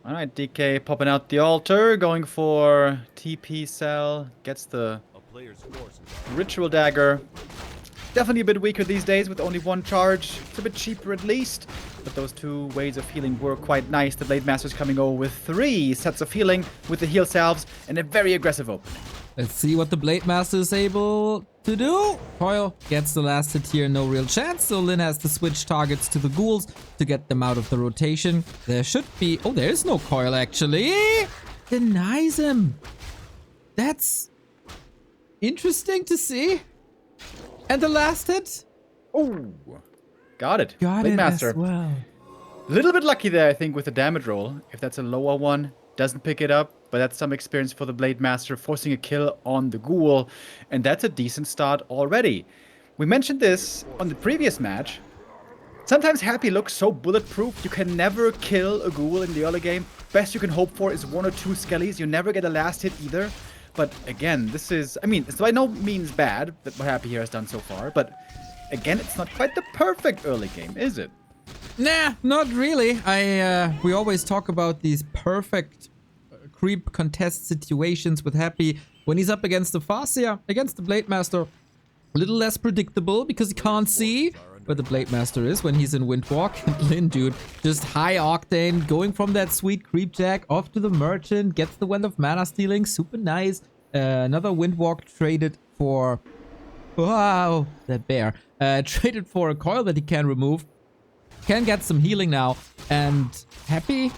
All right, DK popping out the altar, going for TP cell, gets the ritual dagger. Definitely a bit weaker these days with only one charge. It's a bit cheaper at least, but those two ways of healing were quite nice. The Blade Master's coming over with 3 sets of healing with the heal salves and a very aggressive opening. Let's see what the Blade Master is able to do. Coil gets the last hit here, no real chance. So Lin has to switch targets to the ghouls to get them out of the rotation. There should be... Oh, there is no Coil actually. Denies him. That's interesting to see. And the last hit? Oh, got it. Got Blade it Master. as well. A little bit lucky there, I think, with the damage roll. If that's a lower one, doesn't pick it up, but that's some experience for the Blade Master, forcing a kill on the ghoul, and that's a decent start already. We mentioned this on the previous match. Sometimes Happy looks so bulletproof, you can never kill a ghoul in the early game. Best you can hope for is 1 or 2 skellies. You never get a last hit either. But again, this is, I mean, it's by no means bad that what Happy here has done so far, but again, it's not quite the perfect early game, is it? Nah, not really. We always talk about these perfect creep contest situations with Happy when he's up against the Farseer, against the Blade Master. A little less predictable because he can't see where the Blade Master is when he's in Windwalk. And Lin, dude, just high octane, going from that sweet creep jack off to the Merchant, gets the Wand of Mana Stealing, super nice. Another Windwalk traded for... Wow, that bear. Traded for a coil that he can remove. Can get some healing now, and Happy,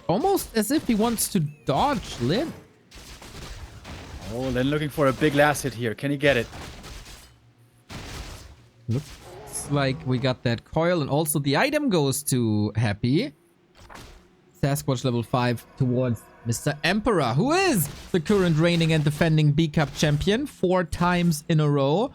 almost as if he wants to dodge Lin. Oh, Lin looking for a big last hit here. Can he get it? Looks like we got that coil, and also the item goes to Happy. Sasquatch level 5 towards Mr. Emperor, who is the current reigning and defending B-Cup champion 4 times in a row.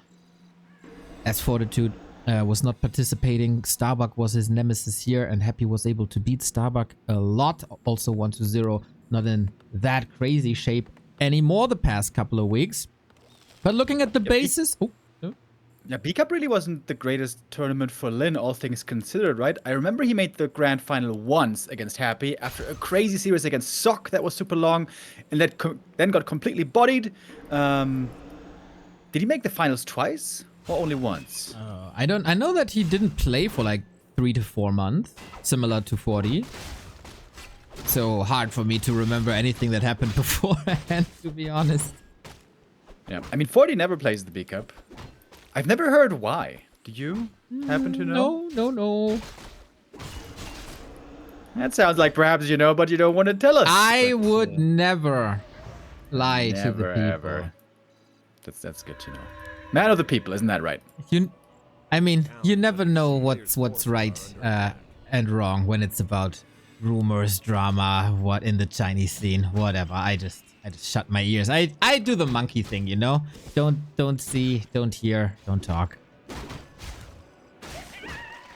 As Fortitude was not participating, Starbuck was his nemesis here, and Happy was able to beat Starbuck a lot. Also 1-0, not in that crazy shape anymore the past couple of weeks. But looking at the basis... Oh, no. Yeah, B-Cup really wasn't the greatest tournament for Lin, all things considered, right? I remember he made the grand final once against Happy after a crazy series against Sok that was super long, and that then got completely bodied. Did he make the finals twice? Or only once? I know that he didn't play for like 3 to 4 months, similar to 40. So hard for me to remember anything that happened beforehand, to be honest. Yeah, I mean, 40 never plays the B-Cup. I've never heard why. Do you happen to know? No. That sounds like perhaps you know, but you don't want to tell us. I would never lie to the people. Ever. That's good to know. Man of the people, isn't that right? You never know what's right and wrong when it's about rumors, drama, what in the Chinese scene, whatever. I just shut my ears. I do the monkey thing, you know? Don't see, don't hear, don't talk.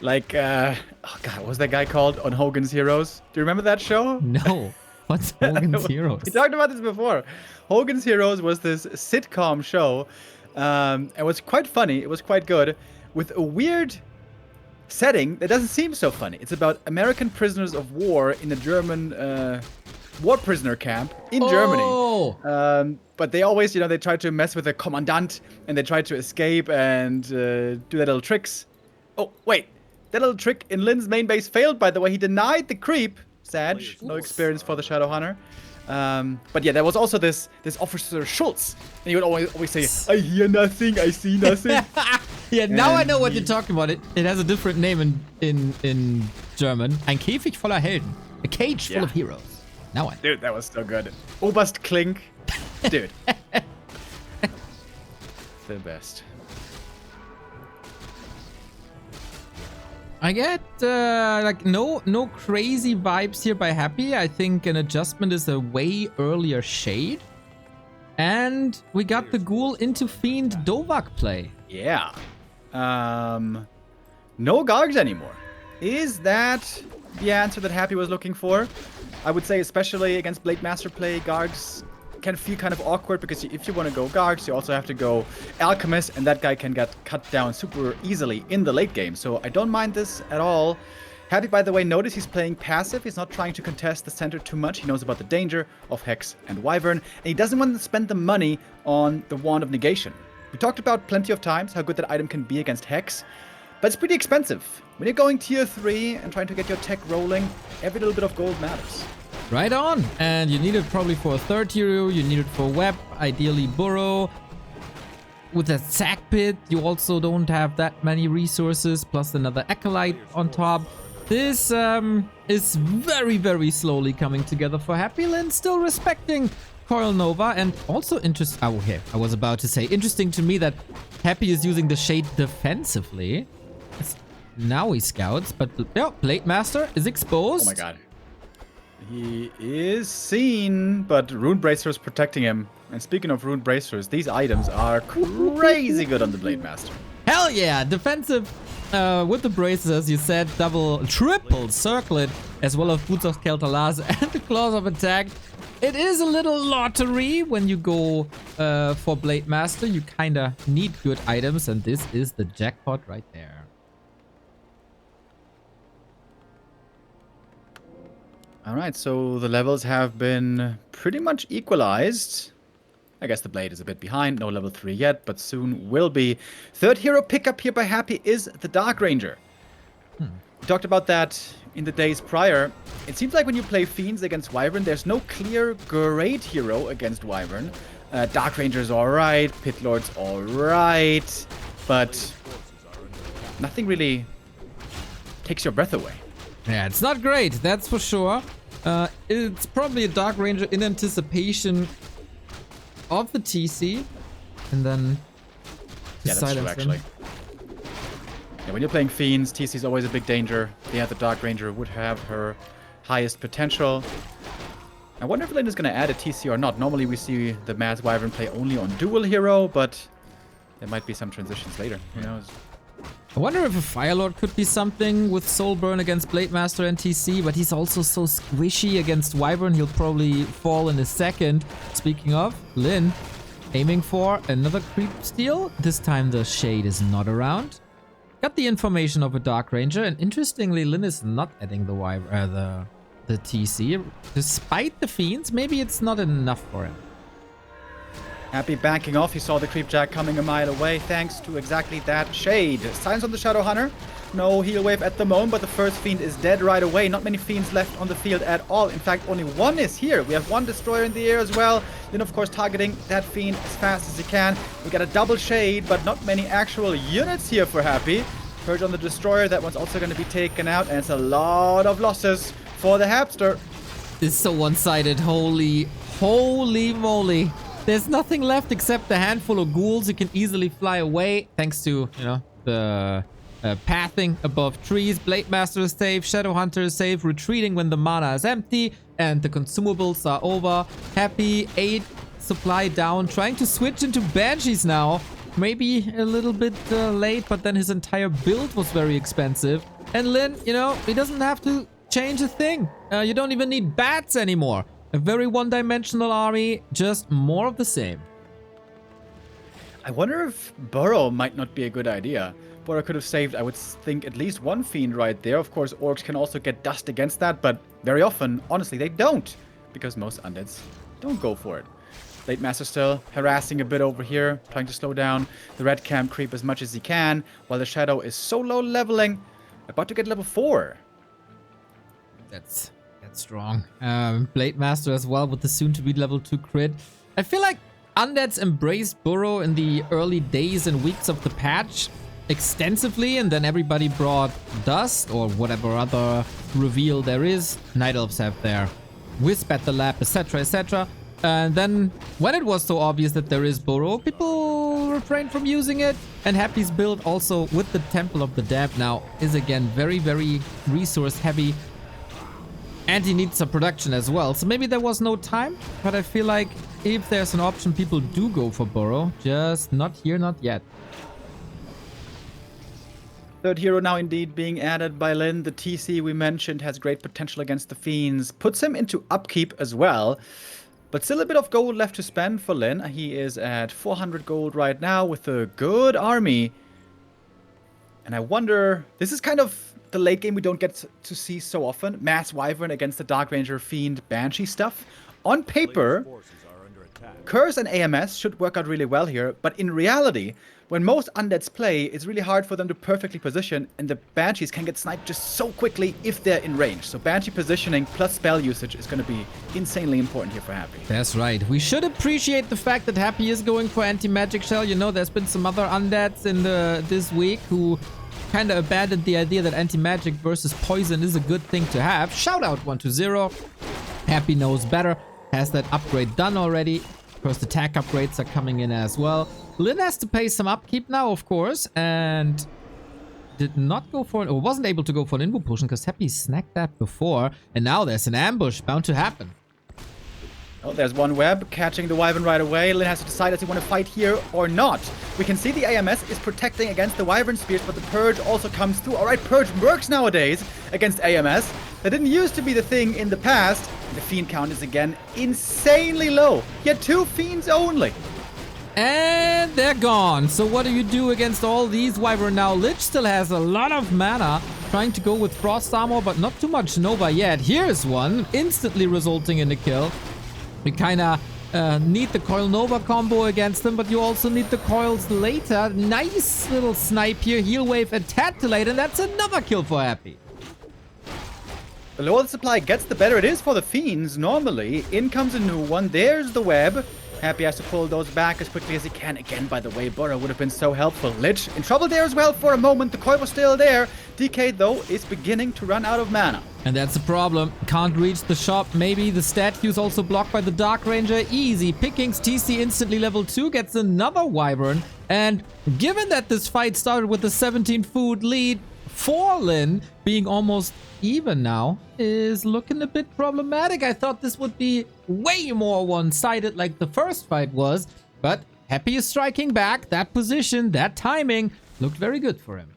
Like, oh god, what was that guy called on Hogan's Heroes? Do you remember that show? No. What's Hogan's Heroes? We talked about this before. Hogan's Heroes was this sitcom show. It was quite funny. It was quite good, with a weird setting that doesn't seem so funny. It's about American prisoners of war in a German war prisoner camp in Germany. But they always, they try to mess with the commandant, and they try to escape and do their little tricks. Oh, wait. That little trick in Lin's main base failed, by the way. He denied the creep. Sag. No experience for the Shadow Hunter. But yeah, there was also this Officer Schultz, and he would always say, "I hear nothing, I see nothing." Yeah, now I know what you're talking about. It has a different name in German. Ein Käfig voller Helden, a cage full of heroes. Now I know. Dude, that was so good. Oberst Klink, dude, the best. I get like no crazy vibes here by Happy. I think an adjustment is a way earlier shade. And we got the ghoul into Fiend Dovak play. Yeah. No Gargs anymore. Is that the answer that Happy was looking for? I would say especially against Blade Master play, Gargs can feel kind of awkward because if you want to go Gargs, you also have to go Alchemist, and that guy can get cut down super easily in the late game. So I don't mind this at all. Happy, by the way, notice he's playing passive. He's not trying to contest the center too much. He knows about the danger of Hex and Wyvern, and he doesn't want to spend the money on the Wand of Negation. We talked about plenty of times how good that item can be against Hex, but it's pretty expensive. When you're going tier 3 and trying to get your tech rolling, every little bit of gold matters. Right on. And you need it probably for a third hero. You need it for Web, ideally Burrow. With that sack pit, you also don't have that many resources, plus another Acolyte on top. This is very, very slowly coming together for Happy. Lin still respecting Coil Nova, and also I was about to say, interesting to me that Happy is using the Shade defensively. Now he scouts, but yeah, Blade Master is exposed. Oh my god. He is seen, but Rune Bracer is protecting him. And speaking of Rune Bracers, these items are crazy good on the Blade Master. Hell yeah! Defensive with the braces, as you said, triple circlet, as well as Boots of Kel'Thuzad and the Claws of Attack. It is a little lottery when you go for Blade Master. You kinda need good items, and this is the jackpot right there. Alright, so the levels have been pretty much equalized. I guess the Blade is a bit behind, no level 3 yet, but soon will be. Third hero pickup here by Happy is the Dark Ranger. We talked about that in the days prior. It seems like when you play Fiends against Wyvern, there's no clear great hero against Wyvern. Dark Ranger's alright, Pit Lord's alright, but nothing really takes your breath away. Yeah, it's not great, that's for sure. It's probably a Dark Ranger in anticipation of the TC, and then yeah, that's true, actually. Yeah, when you're playing Fiends, TC is always a big danger. Yeah, the Dark Ranger would have her highest potential. I wonder if Lin is going to add a TC or not. Normally we see the Mad Wyvern play only on dual hero, but there might be some transitions later. Who knows? I wonder if a Firelord could be something with Soul Burn against Blade Master and TC, but he's also so squishy against Wyvern, he'll probably fall in a second. Speaking of, Lin aiming for another creep steal. This time the Shade is not around. Got the information of a Dark Ranger, and interestingly, Lin is not adding the TC. Despite the Fiends, maybe it's not enough for him. Happy backing off. He saw the creep jack coming a mile away thanks to exactly that Shade. Silence on the Shadow Hunter. No heal wave at the moment, but the first Fiend is dead right away. Not many Fiends left on the field at all. In fact, only one is here. We have one Destroyer in the air as well. Then, of course, targeting that Fiend as fast as he can. We got a double Shade, but not many actual units here for Happy. Purge on the Destroyer. That one's also going to be taken out, and it's a lot of losses for the Hapster. It's so one-sided. Holy moly. There's nothing left except a handful of ghouls who can easily fly away thanks to, you know, the pathing above trees. Blade Master is safe, Shadow Hunter is safe, retreating when the mana is empty and the consumables are over. Happy, 8 supply down, trying to switch into Banshees now. Maybe a little bit late, but then his entire build was very expensive. And Lin, you know, he doesn't have to change a thing. You don't even need bats anymore. A very one-dimensional army, just more of the same. I wonder if Burrow might not be a good idea. Burrow could have saved, I would think, at least one Fiend right there. Of course, Orcs can also get dust against that, but very often, honestly, they don't. Because most Undeads don't go for it. Blade Master still harassing a bit over here, trying to slow down the red camp creep as much as he can, while the Shadow is so low leveling, about to get level 4. That's strong. Blade Master as well with the soon-to-be level 2 crit. I feel like Undeads embraced Burrow in the early days and weeks of the patch extensively, and then everybody brought Dust or whatever other reveal there is. Night Elves have their Wisp at the lab, etc, etc. And then when it was so obvious that there is Burrow, people refrained from using it. And Happy's build also with the Temple of the Damned now is again very, very resource heavy. And he needs some production as well. So maybe there was no time, but I feel like if there's an option, people do go for Burrow. Just not here, not yet. Third hero now indeed being added by Lin. The TC we mentioned has great potential against the Fiends. Puts him into upkeep as well. But still a bit of gold left to spend for Lin. He is at 400 gold right now with a good army. And I wonder, this is kind of the late game we don't get to see so often. Mass Wyvern against the Dark Ranger Fiend Banshee stuff. On paper, Curse and AMS should work out really well here, but in reality, when most undeads play, it's really hard for them to perfectly position, and the Banshees can get sniped just so quickly if they're in range. So Banshee positioning plus spell usage is going to be insanely important here for Happy. That's right. We should appreciate the fact that Happy is going for anti-magic shell. You know, there's been some other undeads in this week who kind of abandoned the idea that anti-magic versus poison is a good thing to have. Shout out 120. Happy knows better. Has that upgrade done already. First attack upgrades are coming in as well. Lin has to pay some upkeep now, of course, and did not go for or wasn't able to go for an invo potion because Happy snagged that before, and now there's an ambush bound to happen. Oh, there's one web catching the Wyvern right away. Lin has to decide does he want to fight here or not. We can see the AMS is protecting against the Wyvern Spears, but the Purge also comes through. Alright, Purge works nowadays against AMS. That didn't used to be the thing in the past. The Fiend count is again insanely low. He had 2 Fiends only. And they're gone. So what do you do against all these Wyvern now? Lich still has a lot of mana. Trying to go with Frost Armor, but not too much Nova yet. Here's one, instantly resulting in a kill. We kind of need the Coil Nova combo against them, but you also need the coils later. Nice little snipe here. Heal Wave and Tantallate, and that's another kill for Happy. The lower the supply gets, the better it is for the Fiends, normally. In comes a new one. There's the web. Happy has to pull those back as quickly as he can. Again, by the way, Burrow would have been so helpful. Lich in trouble there as well for a moment. The coil was still there. DK, though, is beginning to run out of mana. And that's the problem. Can't reach the shop. Maybe the statue's also blocked by the Dark Ranger. Easy pickings. TC instantly level 2 gets another Wyvern. And given that this fight started with a 17 food lead, for Lin being almost even now is looking a bit problematic. I thought this would be way more one-sided like the first fight was, but Happy is striking back. That position, that timing looked very good for him.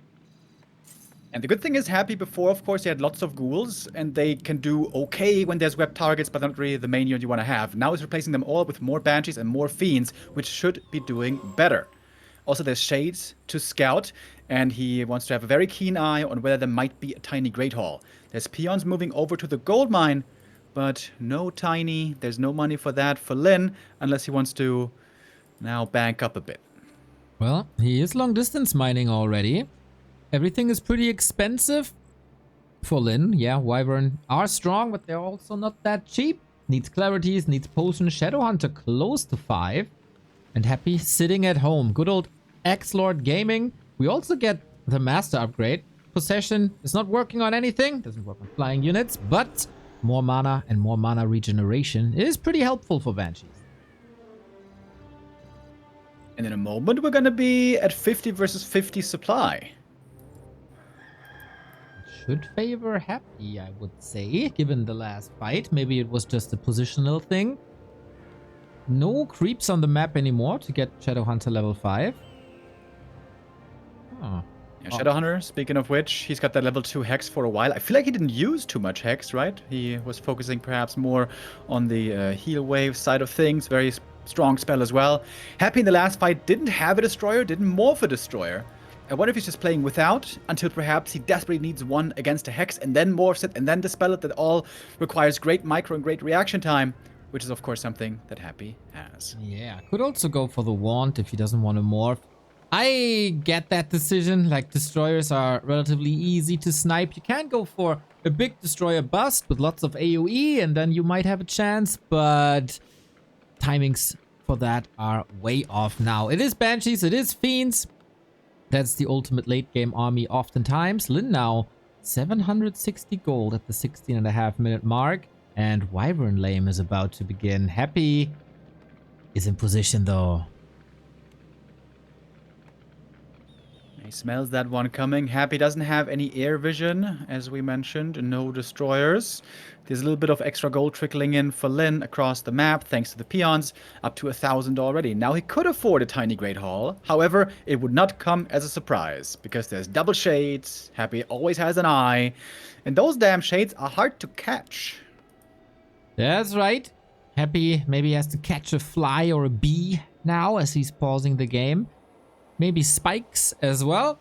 And the good thing is, Happy before, of course, he had lots of ghouls, and they can do okay when there's web targets, but not really the main unit you want to have. Now he's replacing them all with more Banshees and more Fiends, which should be doing better. Also, there's Shades to scout, and he wants to have a very keen eye on whether there might be a tiny Great Hall. There's peons moving over to the gold mine, but no tiny. There's no money for that for Lin, unless he wants to now bank up a bit. Well, he is long distance mining already. Everything is pretty expensive for Lin. Yeah, Wyvern are strong, but they're also not that cheap. Needs clarities, needs potions. Shadowhunter close to 5. And Happy sitting at home. Good old X-Lord Gaming. We also get the Master upgrade. Possession is not working on anything. Doesn't work on flying units. But more mana and more mana regeneration is pretty helpful for Banshees. And in a moment, we're going to be at 50 versus 50 supply. Should favor Happy, I would say, given the last fight. Maybe it was just a positional thing. No creeps on the map anymore to get Shadowhunter level 5. Oh. Yeah, Shadowhunter, speaking of which, he's got that level 2 Hex for a while. I feel like he didn't use too much Hex, right? He was focusing perhaps more on the heal wave side of things. Very strong spell as well. Happy in the last fight didn't have a Destroyer, didn't morph a Destroyer. I wonder if he's just playing without, until perhaps he desperately needs one against a Hex, and then morphs it, and then Dispel it. That all requires great micro and great reaction time, which is, of course, something that Happy has. Yeah, could also go for the Wand if he doesn't want to morph. I get that decision. Like, Destroyers are relatively easy to snipe. You can go for a big Destroyer bust with lots of AoE, and then you might have a chance, but timings for that are way off now. It is Banshees, it is Fiends. That's the ultimate late game army oftentimes. Lin now 760 gold at the 16.5 minute mark. And Wyvern Lame is about to begin. Happy is in position though. He smells that one coming. Happy doesn't have any air vision, as we mentioned. No Destroyers. There's a little bit of extra gold trickling in for Lin across the map, thanks to the peons. Up to 1,000 already. Now he could afford a tiny Great Hall. However, it would not come as a surprise, because there's double Shades. Happy always has an eye. And those damn Shades are hard to catch. That's right. Happy maybe has to catch a fly or a bee now as he's pausing the game. Maybe spikes as well.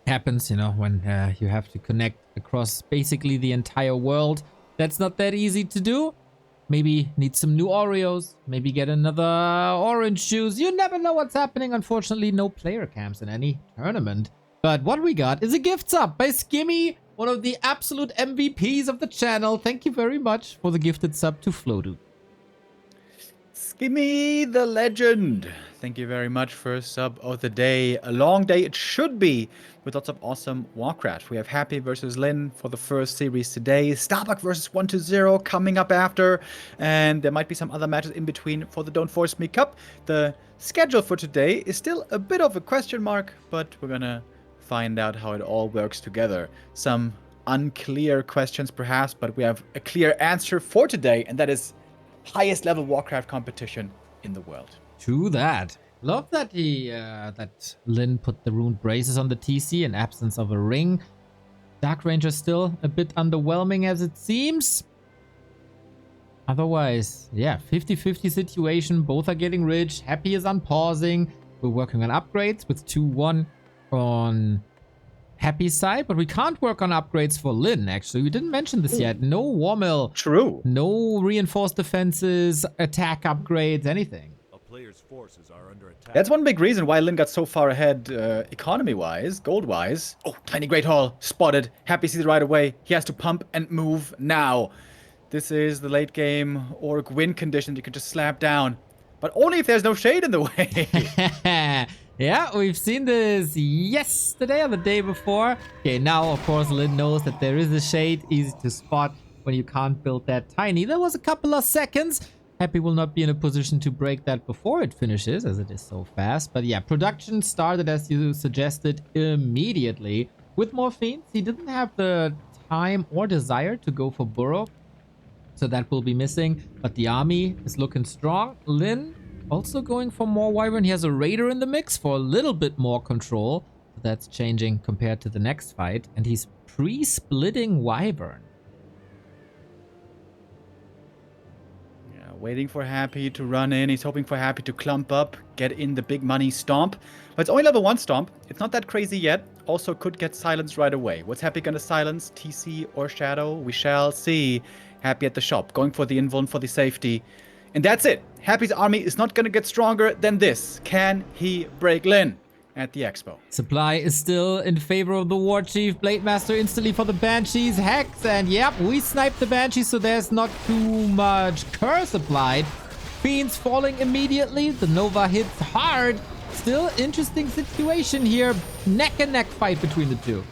Happens, you know, when you have to connect across basically the entire world. That's not that easy to do. Maybe need some new Oreos. Maybe get another orange juice. You never know what's happening. Unfortunately, no player camps in any tournament. But what we got is a gift sub by Skimmy, one of the absolute MVPs of the channel. Thank you very much for the gifted sub to Flodu. Skimmy the legend. Thank you very much for sub of the day. A long day it should be, with lots of awesome Warcraft. We have Happy versus Lin for the first series today. Starbuck versus 120 coming up after. And there might be some other matches in between for the Don't Force Me Cup. The schedule for today is still a bit of a question mark, but we're gonna find out how it all works together. Some unclear questions perhaps, but we have a clear answer for today, and that is highest level Warcraft competition in the world. True that. Love that that Lin put the runed braces on the TC in absence of a ring. Dark Ranger still a bit underwhelming as it seems. Otherwise, yeah, 50-50 situation. Both are getting rich. Happy is unpausing. We're working on upgrades with 2-1 on Happy's side, but we can't work on upgrades for Lin, actually. We didn't mention this yet. No war mill. True. No reinforced defenses, attack upgrades, anything. A player's forces are under attack. That's one big reason why Lin got so far ahead economy-wise, gold-wise. Oh, Tiny Great Hall spotted. Happy sees it right away. He has to pump and move now. This is the late game Orc win condition you can just slap down. But only if there's no shade in the way. Yeah, we've seen this yesterday or the day before. Okay, now, of course, Lin knows that there is a shade. Easy to spot when you can't build that tiny. There was a couple of seconds. Happy will not be in a position to break that before it finishes, as it is so fast. But yeah, production started, as you suggested, immediately. With more Fiends, he didn't have the time or desire to go for Burrow, so that will be missing. But the army is looking strong. Lin also going for more Wyvern. He has a Raider in the mix for a little bit more control. So that's changing compared to the next fight. And he's pre-splitting Wyvern. Yeah, waiting for Happy to run in. He's hoping for Happy to clump up, get in the big money stomp. But it's only level 1 stomp. It's not that crazy yet. Also could get silenced right away. What's Happy gonna silence? TC or Shadow? We shall see. Happy at the shop, going for the invuln for the safety. And that's it. Happy's army is not going to get stronger than this. Can he break Lin at the expo? Supply is still in favor of the War Chief. Blade Master instantly for the Banshees. Hex, and yep, we sniped the Banshees, so there's not too much curse applied. Fiends falling immediately. The Nova hits hard. Still interesting situation here. Neck and neck fight between the two.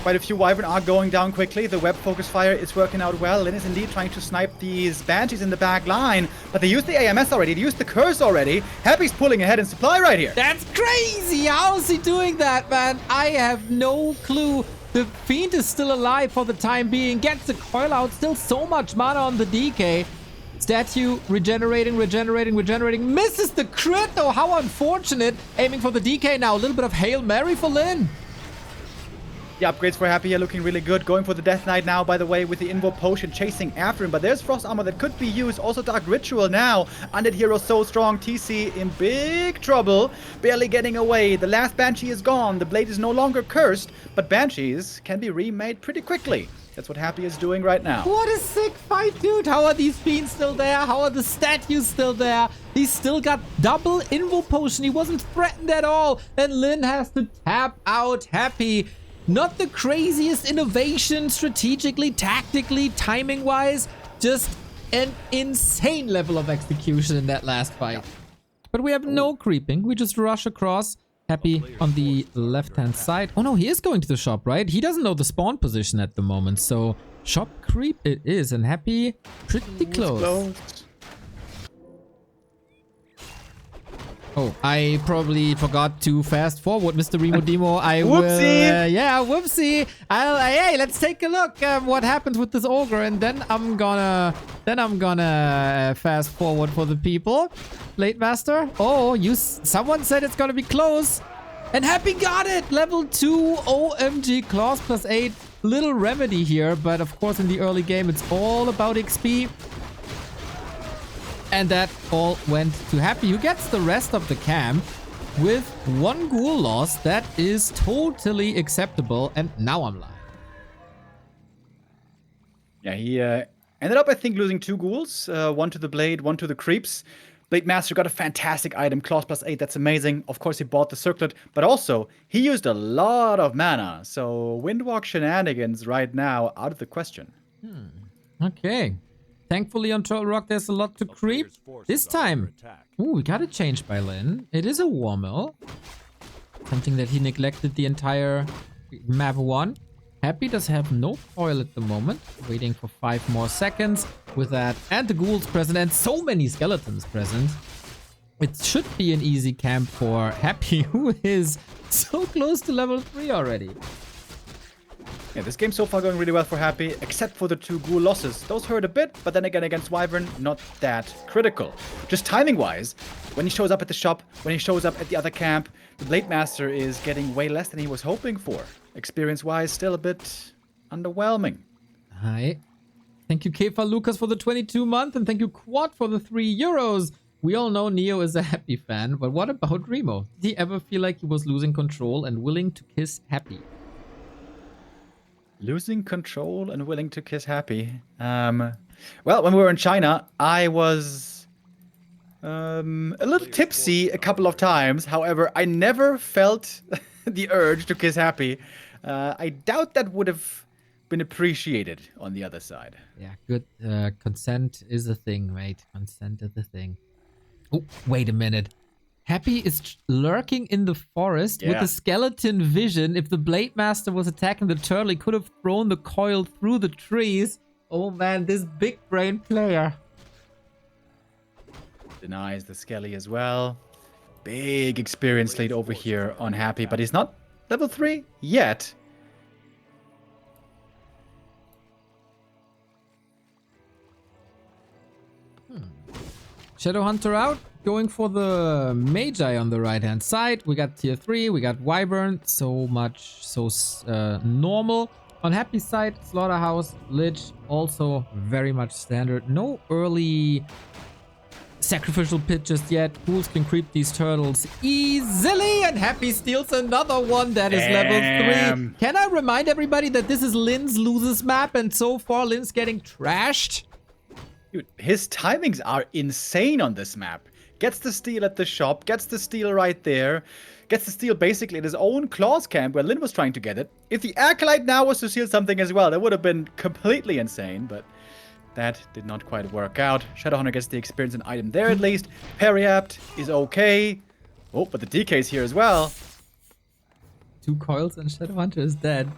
Quite a few Wyvern are going down quickly. The web focus fire is working out well. Lin is indeed trying to snipe these Banshees in the back line, but they used the AMS already. They used the curse already. Happy's pulling ahead in supply right here. That's crazy! How is he doing that, man? I have no clue. The Fiend is still alive for the time being. Gets the coil out. Still so much mana on the DK. Statue regenerating. Misses the crit, though. How unfortunate. Aiming for the DK now. A little bit of Hail Mary for Lin. The upgrades for Happy are looking really good. Going for the Death Knight now, by the way, with the Invo Potion chasing after him. But there's Frost Armor that could be used. Also Dark Ritual now. Undead Hero so strong. TC in big trouble. Barely getting away. The last Banshee is gone. The blade is no longer cursed. But Banshees can be remade pretty quickly. That's what Happy is doing right now. What a sick fight, dude. How are these Fiends still there? How are the statues still there? He's still got double Invo Potion. He wasn't threatened at all. And Lin has to tap out Happy. Not the craziest innovation strategically, tactically, timing-wise. Just an insane level of execution in that last fight. But we have no creeping. We just rush across. Happy on the left-hand side. Oh no, he is going to the shop, right? He doesn't know the spawn position at the moment. So shop creep it is. And Happy pretty close. Oh, I probably forgot to fast forward, Mr. Remo Demo. I will. Whoopsie! Yeah, whoopsie. Hey, let's take a look what happens with this ogre, and then I'm gonna fast forward for the people. Blade Master. Oh, someone said it's gonna be close, and Happy got it. Level 2 OMG claws +8. Little remedy here, but of course in the early game it's all about XP. And that all went to Happy, who gets the rest of the camp. with 1 ghoul loss. That is totally acceptable. And now I'm live. Yeah, he ended up, I think, losing 2 ghouls. 1 to the blade, 1 to the creeps. Blade Master got a fantastic item, Claws +8, that's amazing. Of course, he bought the circlet, but also, he used a lot of mana. So, Windwalk shenanigans right now out of the question. Okay. Thankfully on Turtle Rock there's a lot to creep. This time, ooh, we got it changed by Lin. It is a War Mill. Something that he neglected the entire map 1. Happy does have no foil at the moment. Waiting for 5 more seconds. With that, and the ghouls present, and so many skeletons present. It should be an easy camp for Happy, who is so close to level 3 already. Yeah, this game's so far going really well for Happy, except for the 2 ghoul losses. Those hurt a bit, but then again against Wyvern, not that critical. Just timing-wise, when he shows up at the shop, when he shows up at the other camp, the Blade Master is getting way less than he was hoping for. Experience-wise, still a bit underwhelming. Hi. Thank you, Kefa Lucas, for the 22 month, and thank you, Quad, for the €3. We all know Neo is a Happy fan, but what about Remo? Did he ever feel like he was losing control and willing to kiss Happy? Losing control and willing to kiss Happy. Well, when we were in China, I was a little tipsy a couple of times. However, I never felt the urge to kiss Happy. I doubt that would have been appreciated on the other side. Yeah, good. Consent is a thing, mate. Consent is a thing. Oh, wait a minute. Happy is lurking in the forest with a skeleton vision. If the Blade Master was attacking the turtle, he could have thrown the coil through the trees. Oh man, this big brain player. Denies the Skelly as well. Big experience lead over here on Happy, but he's not level 3 yet. Shadowhunter out, going for the Magi on the right-hand side. We got tier 3, we got Wyvern, so normal. On Happy side, Slaughterhouse, Lich, also very much standard. No early sacrificial pit just yet. Ghouls can creep these turtles easily, and Happy steals another one that is level 3. Can I remind everybody that this is Lin's loses map, and so far Lin's getting trashed? Dude, his timings are insane on this map. Gets the steal at the shop, gets the steal right there, gets the steal basically at his own Claws camp where Lin was trying to get it. If the Acolyte now was to steal something as well, that would have been completely insane, but that did not quite work out. Shadowhunter gets the experience and item there at least. Periapt is okay. Oh, but the DK's here as well. 2 coils and Shadowhunter is dead.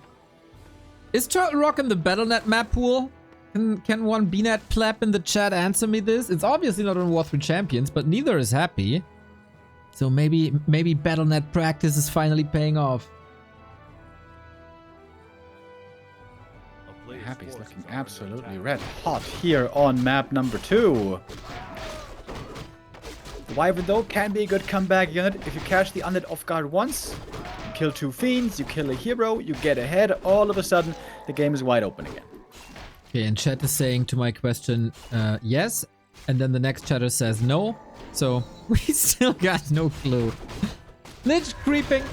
Is Turtle Rock in the Battle.net map pool? Can one BNet pleb in the chat answer me this? It's obviously not on War 3 Champions, but neither is Happy. So maybe Battle.net practice is finally paying off. Happy's looking absolutely red hot here on map number 2. The Wyvern though can be a good comeback unit if you catch the undead off guard once. You kill 2 fiends, you kill a hero, you get ahead, all of a sudden the game is wide open again. Okay, and chat is saying to my question, yes. And then the next chatter says no. So we still got no clue. Lich creeping.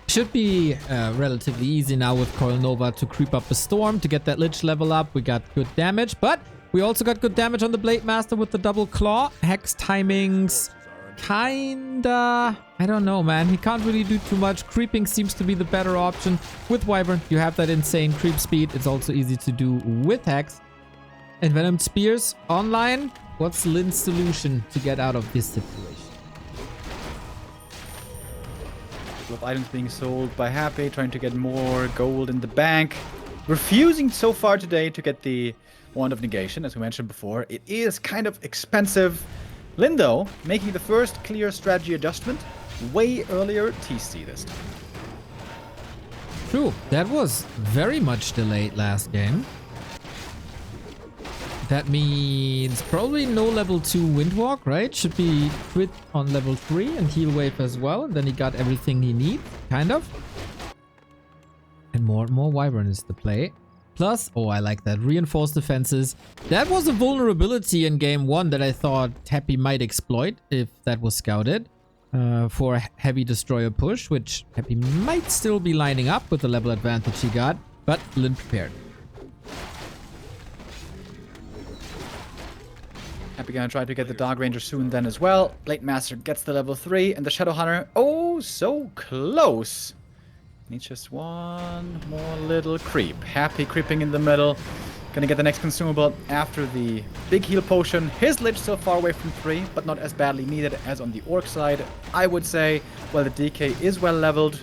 Should be relatively easy now with Coil Nova to creep up a storm to get that Lich level up. We got good damage, but we also got good damage on the Blade Master with the double claw. Hex timings, kinda... I don't know, man. He can't really do too much. Creeping seems to be the better option. With Wyvern, you have that insane creep speed. It's also easy to do with Hex. And Venom Spears online. What's Lin's solution to get out of this situation? Of items being sold by Happy, trying to get more gold in the bank. Refusing so far today to get the Wand of Negation, as we mentioned before. It is kind of expensive. Lindo making the first clear strategy adjustment way earlier TC this time. True, that was very much delayed last game. That means probably no level 2 Windwalk, right? Should be crit on level 3 and heal wave as well. And then he got everything he needs, kind of. And more Wyvern is the play. Plus, oh, I like that. Reinforced defenses. That was a vulnerability in game 1 that I thought Happy might exploit if that was scouted. for a heavy destroyer push, which Happy might still be lining up with the level advantage he got, but Lin prepared. Happy gonna try to get the Dark Ranger soon then as well. Blade Master gets the level 3, and the Shadow Hunter, oh, so close. Needs just one more little creep. Happy creeping in the middle. Gonna get the next consumable after the big heal potion. His Lich so far away from 3, but not as badly needed as on the Orc side, I would say. Well, the DK is well leveled.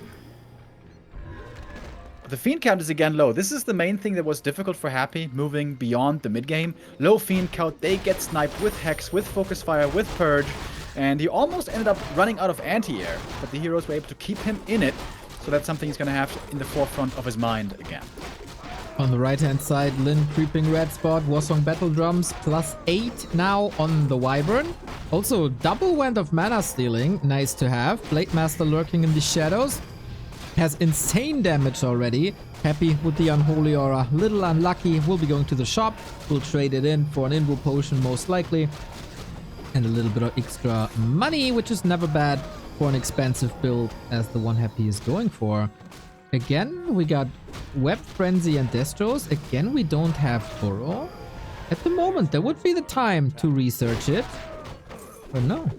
The Fiend count is again low. This is the main thing that was difficult for Happy, moving beyond the mid-game. Low Fiend count, they get sniped with Hex, with Focus Fire, with Purge, and he almost ended up running out of anti-air, but the heroes were able to keep him in it, so that's something he's going to have in the forefront of his mind again. On the right-hand side, Lin creeping red spot, Warsong Battle Drums, +8 now on the Wyvern. Also, double wand of mana stealing, nice to have. Blade Master lurking in the shadows. Has insane damage already. Happy with the Unholy Aura. Little unlucky. Will be going to the shop. We'll trade it in for an Invo Potion most likely. And a little bit of extra money, which is never bad for an expensive build as the one Happy is going for. Again, we got Web Frenzy and Destros. Again, we don't have Burrow. At the moment, there would be the time to research it. But no.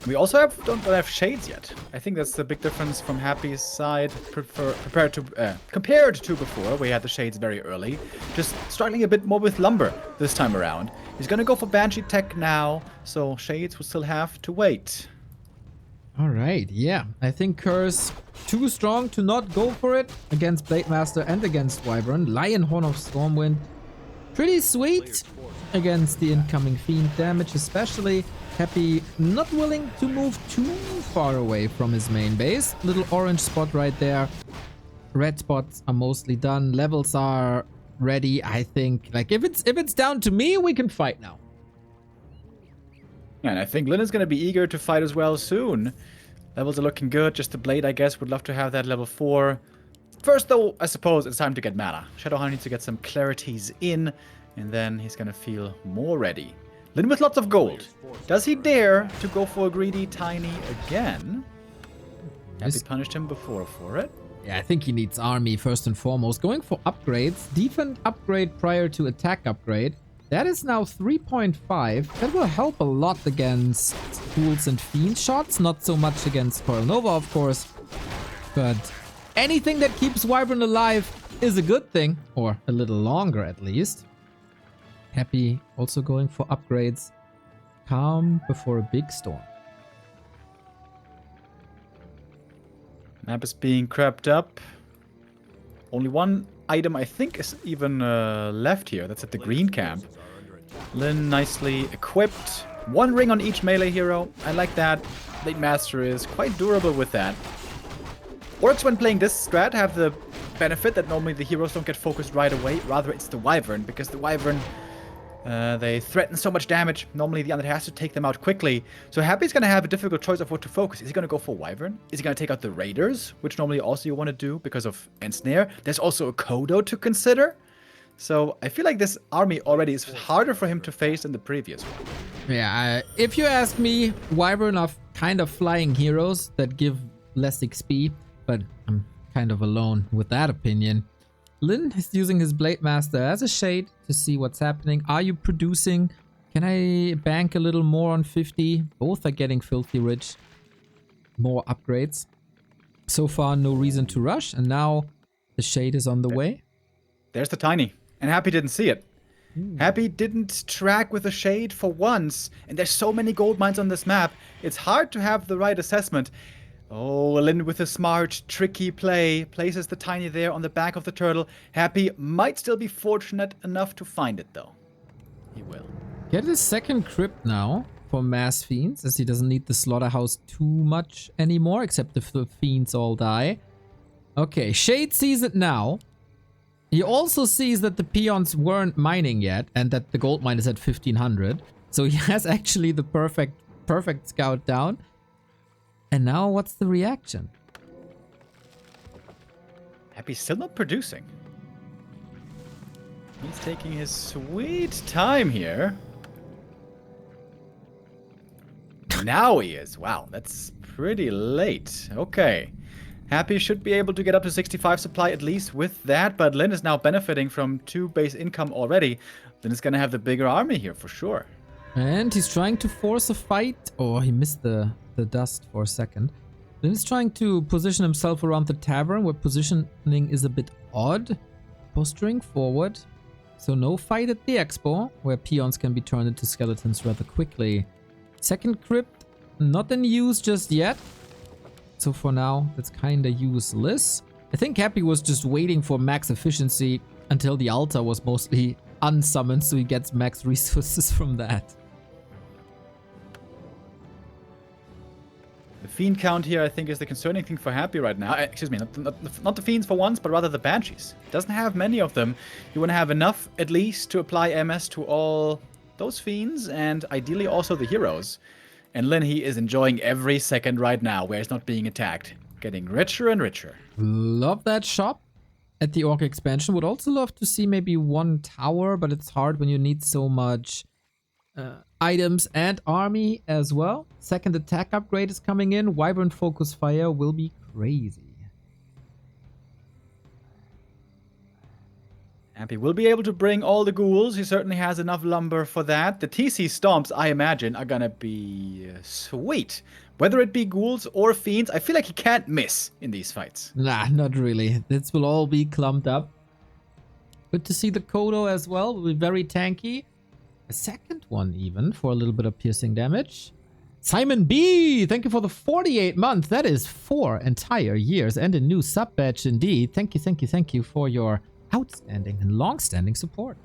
We also don't have Shades yet. I think that's the big difference from Happy's side compared to before. We had the Shades very early. Just struggling a bit more with Lumber this time around. He's going to go for Banshee Tech now, so Shades will still have to wait. Alright, yeah. I think Curse too strong to not go for it against Blade Master and against Wyvern. Lion Horn of Stormwind. Pretty sweet against the incoming Fiend damage, especially. Happy not willing to move too far away from his main base. Little orange spot right there. Red spots are mostly done. Levels are ready, I think. Like, if it's down to me, we can fight now. Yeah, and I think Lin is going to be eager to fight as well soon. Levels are looking good. Just the Blade, I guess, would love to have that level 4. First, though, I suppose it's time to get mana. Shadowhunter needs to get some clarities in, and then he's going to feel more ready. Lin with lots of gold. Does he dare to go for a greedy Tiny again? Happy punished him before for it. Yeah, I think he needs army first and foremost. Going for upgrades. Defend upgrade prior to attack upgrade. That is now 3.5. That will help a lot against Fools and Fiend shots. Not so much against Coil Nova, of course. But anything that keeps Wyvern alive is a good thing. Or a little longer, at least. Happy also going for upgrades. Calm before a big storm. Map is being crept up. Only one item I think is even left here. That's at the green camp. Lin nicely equipped. One ring on each melee hero. I like that. Blade Master is quite durable with that. Orcs, when playing this strat, have the benefit that normally the heroes don't get focused right away. Rather, it's the Wyvern, because the Wyvern... they threaten so much damage. Normally, the Undead has to take them out quickly. So Happy's going to have a difficult choice of what to focus. Is he going to go for Wyvern? Is he going to take out the Raiders? Which normally also you want to do because of Ensnare. There's also a Kodo to consider. So I feel like this army already is harder for him to face than the previous one. Yeah, if you ask me, Wyvern are kind of flying heroes that give less XP. But I'm kind of alone with that opinion. Lin is using his Blade Master as a shade to see what's happening. Are you producing? Can I bank a little more on 50? Both are getting filthy rich. More upgrades. So far, no reason to rush. And now the shade is on the way. There's the Tiny. And Happy didn't see it. Happy didn't track with the shade for once. And there's so many gold mines on this map. It's hard to have the right assessment. Oh, Lin with a smart, tricky play. Places the Tiny there on the back of the turtle. Happy might still be fortunate enough to find it, though. He will. Get his second crypt now for Mass Fiends, as he doesn't need the Slaughterhouse too much anymore, except if the Fiends all die. Okay, Shade sees it now. He also sees that the peons weren't mining yet, and that the gold mine is at 1500. So he has actually the perfect scout down. And now what's the reaction? Happy's still not producing. He's taking his sweet time here. now he is. Wow, that's pretty late. Okay. Happy should be able to get up to 65 supply at least with that, but Lin is now benefiting from 2 base income already. Lin is going to have the bigger army here for sure. And he's trying to force a fight. Oh, he missed the dust for a second. Then he's trying to position himself around the tavern, where positioning is a bit odd. Posturing forward. So no fight at the expo, where peons can be turned into skeletons rather quickly. Second crypt, not in use just yet. So for now, that's kinda useless. I think Happy was just waiting for max efficiency until the altar was mostly unsummoned, so he gets max resources from that. The fiend count here, I think, is the concerning thing for Happy right now. Excuse me, not the fiends for once, but rather the banshees. Doesn't have many of them. You want to have enough, at least, to apply MS to all those fiends, and ideally also the heroes. And Lin, he is enjoying every second right now where he's not being attacked. Getting richer and richer. Love that shop at the Orc expansion. Would also love to see maybe one tower, but it's hard when you need so much items and army as well. Second attack upgrade is coming in. Wyvern Focus Fire will be crazy. Happy will be able to bring all the ghouls. He certainly has enough lumber for that. The TC stomps, I imagine, are gonna be sweet. Whether it be ghouls or fiends, I feel like he can't miss in these fights. Nah, not really. This will all be clumped up. Good to see the Kodo as well. Will be very tanky. A second one even for a little bit of piercing damage. Simon B, thank you for the 48 month. That is 4 entire years and a new sub badge indeed. Thank you for your outstanding and long-standing support.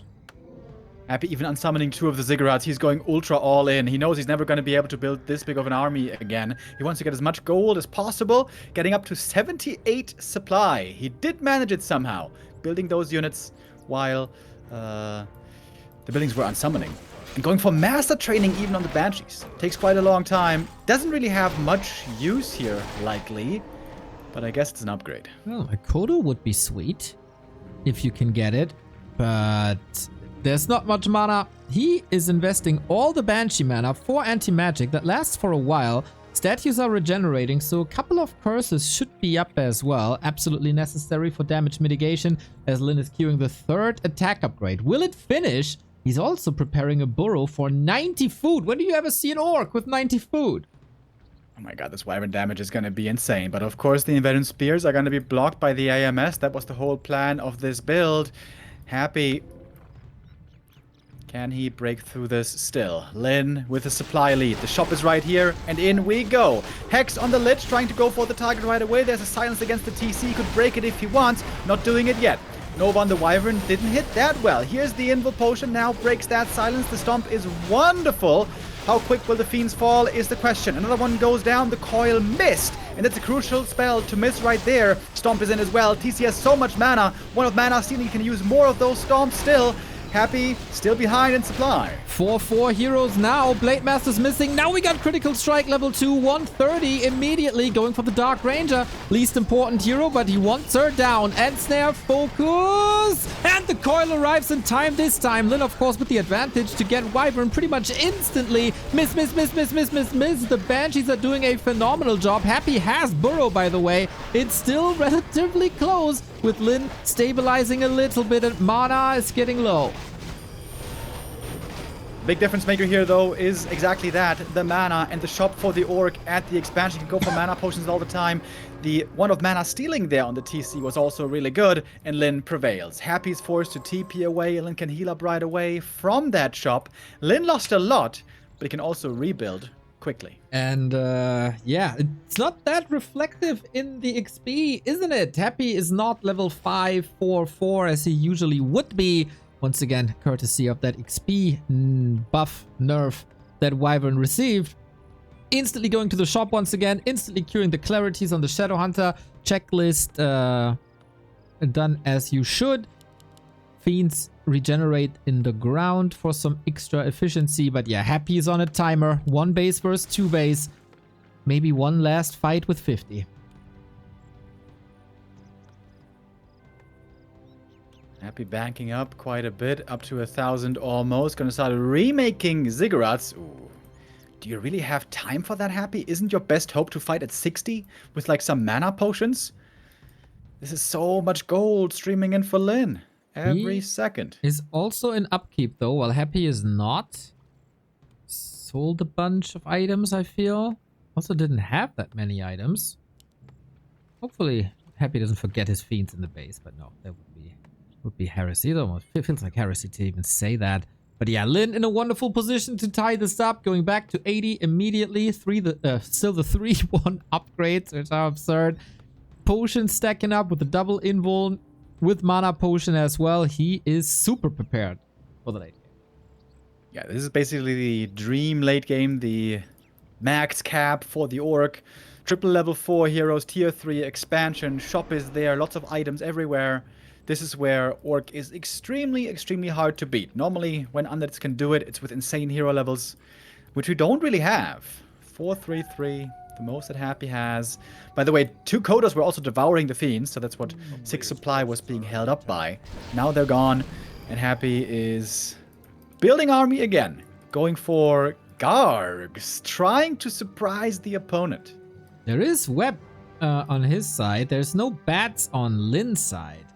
Happy even unsummoning 2 of the ziggurats. He's going ultra all in. He knows he's never going to be able to build this big of an army again. He wants to get as much gold as possible, getting up to 78 supply. He did manage it somehow, building those units while the buildings were unsummoning. And going for master training even on the banshees. Takes quite a long time. Doesn't really have much use here, likely. But I guess it's an upgrade. Well, a Kodo would be sweet if you can get it, but there's not much mana. He is investing all the Banshee mana for anti-magic that lasts for a while. Statues are regenerating, so a couple of curses should be up as well. Absolutely necessary for damage mitigation, as Lin is queuing the 3rd attack upgrade. Will it finish? He's also preparing a burrow for 90 food. When do you ever see an orc with 90 food? Oh my god, this wyvern damage is going to be insane. But of course the Invasion Spears are going to be blocked by the AMS. That was the whole plan of this build. Happy. Can he break through this still? Lin with a supply lead. The shop is right here, and in we go. Hex on the Lich, trying to go for the target right away. There's a silence against the TC. He could break it if he wants. Not doing it yet. Nova on the Wyvern didn't hit that well. Here's the Invul Potion, now breaks that silence. The Stomp is wonderful. How quick will the Fiends fall is the question. Another one goes down, the Coil missed. And that's a crucial spell to miss right there. Stomp is in as well. TC has so much mana. One of Mana Stealing can use more of those Stomps still. Happy, still behind in supply. 4 heroes now. Blade Master's missing. Now we got Critical Strike level 2, 130 immediately going for the Dark Ranger. Least important hero, but he wants her down. And Snare focus. And the coil arrives in time this time. Lin, of course, with the advantage to get Wyvern pretty much instantly. Miss. The Banshees are doing a phenomenal job. Happy has Burrow, by the way. It's still relatively close with Lin stabilizing a little bit and mana is getting low. Big difference maker here, though, is exactly that. The mana and the shop for the Orc at the expansion. You can go for mana potions all the time. The one of Mana Stealing there on the TC was also really good, and Lin prevails. Happy's forced to TP away. Lin can heal up right away from that shop. Lin lost a lot, but he can also rebuild quickly. And yeah, it's not that reflective in the XP, isn't it? Happy is not level 544 as he usually would be. Once again, courtesy of that XP buff nerf that Wyvern received. Instantly going to the shop once again. Instantly curing the clarities on the Shadow Hunter. Checklist done as you should. Fiends regenerate in the ground for some extra efficiency. But yeah, Happy is on a timer. 1 base versus 2 base. Maybe one last fight with 50. Happy banking up quite a bit, up to 1,000 almost. Gonna start remaking ziggurats. Ooh. do you really have time for that, Happy? Isn't your best hope to fight at 60 with like some mana potions? This is so much gold streaming in for Lin every He second. is also in upkeep though, while Happy is not. Sold a bunch of items, I feel. Also didn't have that many items. Hopefully Happy doesn't forget his fiends in the base, but no, that would be heresy. It almost feels like heresy to even say that. But yeah, Lin in a wonderful position to tie this up, going back to 80 immediately. Still the 3-1 upgrades, which are absurd. Potion stacking up with the double invuln with mana potion as well. He is super prepared for the late game. Yeah, this is basically the dream late game, the max cap for the Orc. Triple level 4 heroes, tier 3 expansion, shop is there, lots of items everywhere. This is where Orc is extremely, extremely hard to beat. Normally, when undeads can do it, it's with insane hero levels, which we don't really have. 4-3-3, the most that Happy has. By the way, 2 Kodos were also devouring the Fiends, so that's what 6 supply was being held up by. Now they're gone, and Happy is building army again. Going for Gargs, trying to surprise the opponent. There is web on his side. There's no bats on Lin's side.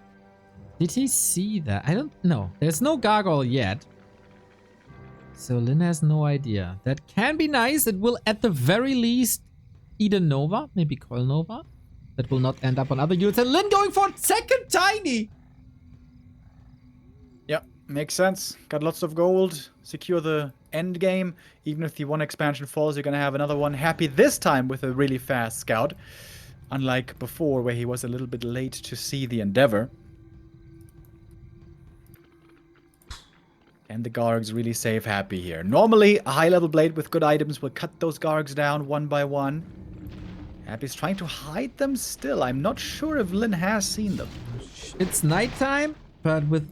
Did he see that? I don't know. There's no gargoyle yet. So Lin has no idea. That can be nice. It will at the very least eat a Nova. Maybe Coil Nova. That will not end up on other units. And Lin going for second Tiny. Yeah, makes sense. Got lots of gold. Secure the end game. Even if the one expansion falls, you're going to have another one. Happy this time with a really fast scout. Unlike before where he was a little bit late to see the Endeavor. And the Gargs really save Happy here. Normally, a high-level blade with good items will cut those Gargs down one by one. Happy's trying to hide them still. I'm not sure if Lin has seen them. It's nighttime, but with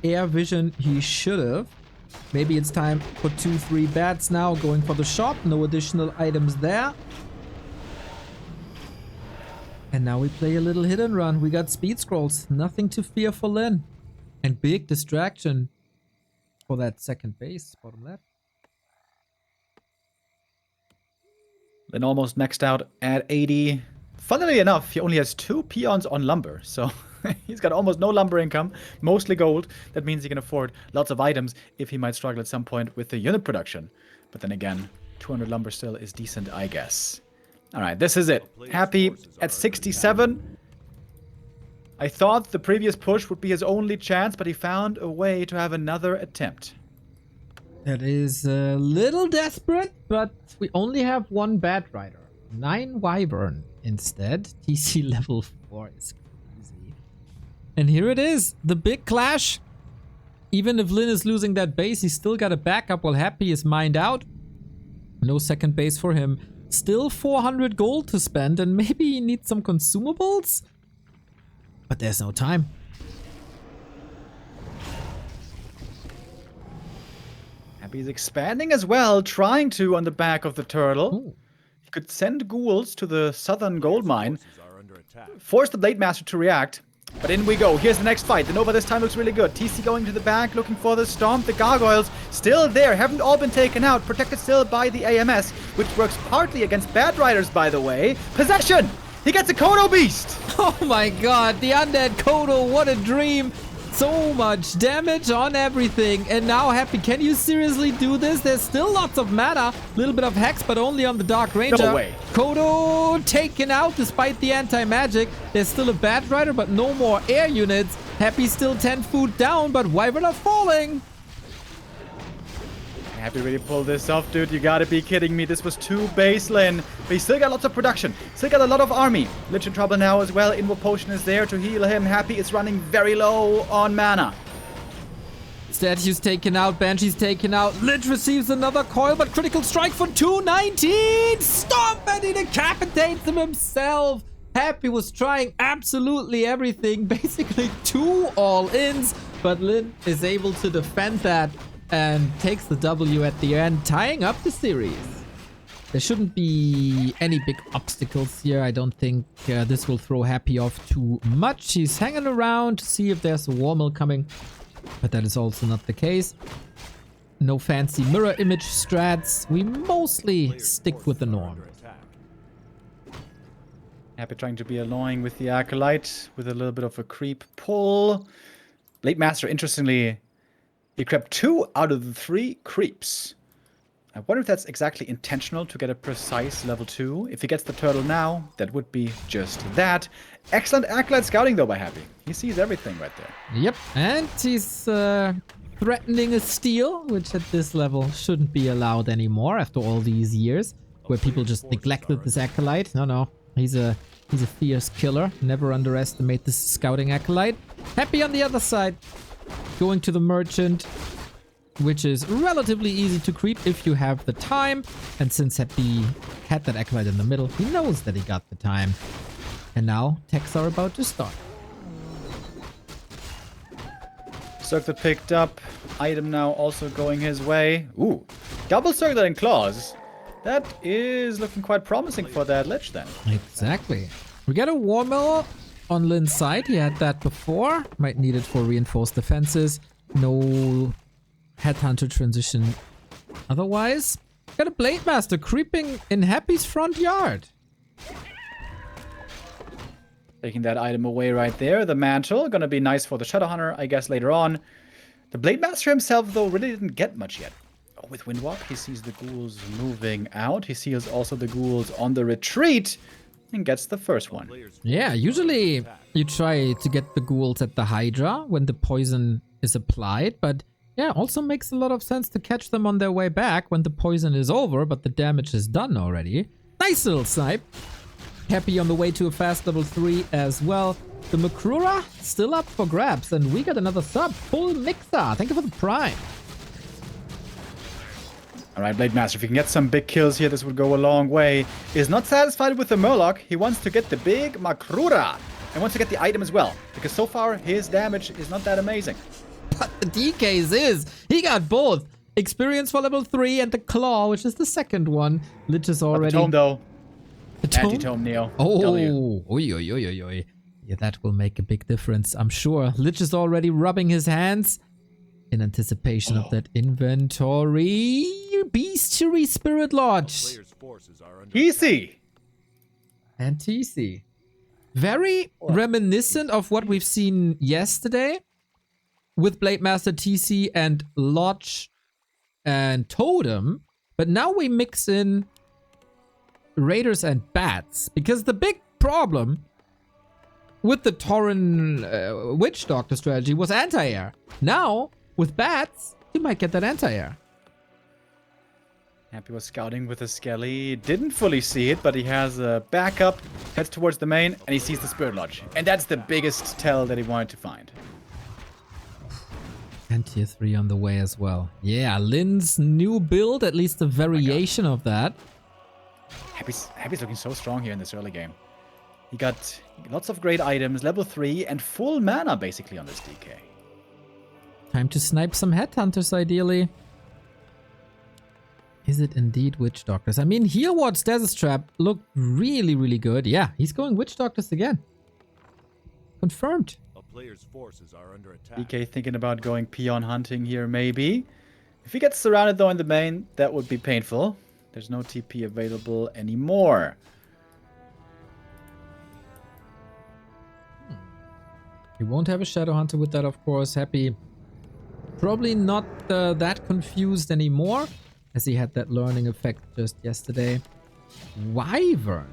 air vision, he should have. Maybe it's time for 2-3 bats now, going for the shop. No additional items there. And now we play a little hit and run. We got speed scrolls. Nothing to fear for Lin. And big distraction for that second base, bottom left. Lin almost maxed out at 80. Funnily enough, he only has 2 peons on lumber, so he's got almost no lumber income, mostly gold. That means he can afford lots of items if he might struggle at some point with the unit production. But then again, 200 lumber still is decent, I guess. Alright, this is it. Happy at 67. I thought the previous push would be his only chance, but he found a way to have another attempt. That is a little desperate, but we only have 1 Bat Rider. 9 Wyvern instead. TC level 4 is crazy. And here it is, the big clash. Even if Lin is losing that base, he's still got a backup while Happy is mined out. No second base for him. Still 400 gold to spend, and maybe he needs some consumables? But there's no time. Happy's expanding as well, trying to on the back of the turtle. Ooh. He could send ghouls to the southern gold mine, Forces are under attack. force the Blade Master to react. But in we go. Here's the next fight. The Nova this time looks really good. TC going to the back, looking for the Stomp. The Gargoyles still there. Haven't all been taken out. Protected still by the AMS, which works partly against Bad Riders, by the way. Possession! He gets a Kodo Beast! Oh my god, the Undead Kodo, what a dream. So much damage on everything. And now Happy, can you seriously do this? There's still lots of mana. A little bit of Hex, but only on the Dark Ranger. No way. Kodo taken out despite the anti-magic. There's still a Bat Rider, but no more air units. Happy still 10 foot down, but Wyvern are falling. Happy really pulled this off, dude. You gotta be kidding me. This was too baseline. But he still got lots of production. Still got a lot of army. Lich in trouble now as well. Invo Potion is there to heal him. Happy is running very low on mana. Statue's taken out, Banshee's taken out. Lich receives another coil, but critical strike for 219. Stomp, and he decapitates him himself. Happy was trying absolutely everything. Basically 2 all-ins, but Lin is able to defend that and takes the W at the end, tying up the series. There shouldn't be any big obstacles here. I don't think this will throw Happy off too much. He's hanging around to see if there's a Warmill coming, but that is also not the case. No fancy mirror image strats. We mostly stick with the norm. Happy trying to be annoying with the Acolyte, with a little bit of a creep pull. Blade Master, interestingly, he crept 2 out of the 3 creeps. I wonder if that's exactly intentional to get a precise level 2. If he gets the turtle now, that would be just that. Excellent Acolyte scouting, though, by Happy. He sees everything right there. Yep, and he's threatening a steal, which at this level shouldn't be allowed anymore after all these years, where people just neglected this Acolyte. No, he's a fierce killer. Never underestimate this scouting Acolyte. Happy on the other side, going to the Merchant, which is relatively easy to creep if you have the time. And since Happy had that Acolyte in the middle, he knows that he got the time. And now techs are about to start. Circlet picked up. Item now also going his way. Ooh, double circlet and claws. That is looking quite promising for that lich then. Exactly. We get a War Mill on Lin's side. He had that before. Might need it for reinforced defenses. No Headhunter transition otherwise. Got a Blade Master creeping in Happy's front yard. Taking that item away right there. The mantle, gonna be nice for the Shadowhunter, I guess, later on. The Blade Master himself, though, really didn't get much yet. Oh, with Windwalk, he sees the ghouls moving out. He sees also the ghouls on the retreat and gets the first one. Yeah, usually you try to get the ghouls at the Hydra when the poison is applied, but yeah, also makes a lot of sense to catch them on their way back when the poison is over, but the damage is done already. Nice little snipe. Happy on the way to a fast level 3 as well. The Makrura still up for grabs, and we got another sub. Full Mixer. Thank you for the prime. Alright, Blade Master, if you can get some big kills here, this would go a long way. Is not satisfied with the Murloc. He wants to get the big Makrura. And wants to get the item as well. Because so far, his damage is not that amazing. But the DK's is. He got both. Experience for level 3 and the Claw, which is the second one. Lich is already... The tome, though. The tome? Anti-tome, Neo. Oh, oi. Yeah, that will make a big difference, I'm sure. Lich is already rubbing his hands in anticipation of that inventory. Bestiary Spirit Lodge. Easy. And TC. Very reminiscent of what we've seen yesterday with Blade Master, TC, and Lodge and Totem. But now we mix in Raiders and Bats, because the big problem with the Tauren Witch Doctor strategy was anti-air. Now, with Bats, you might get that anti-air. Happy was scouting with a Skelly. Didn't fully see it, but he has a backup. Heads towards the main, and he sees the Spirit Lodge. And that's the biggest tell that he wanted to find. And tier 3 on the way as well. Yeah, Lin's new build, at least a variation of that. Happy's looking so strong here in this early game. He got lots of great items, level 3, and full mana basically on this DK. Time to snipe some Headhunters, ideally. Is it indeed Witch Doctors? I mean, Heal Ward Stasis Trap looked really, really good. Yeah, he's going Witch Doctors again. Confirmed. A player's forces are under attack. DK thinking about going peon hunting here, maybe. If he gets surrounded, though, in the main, that would be painful. There's no TP available anymore. He won't have a Shadow Hunter with that, of course. Happy. Probably not that confused anymore, as he had that learning effect just yesterday. Wyvern.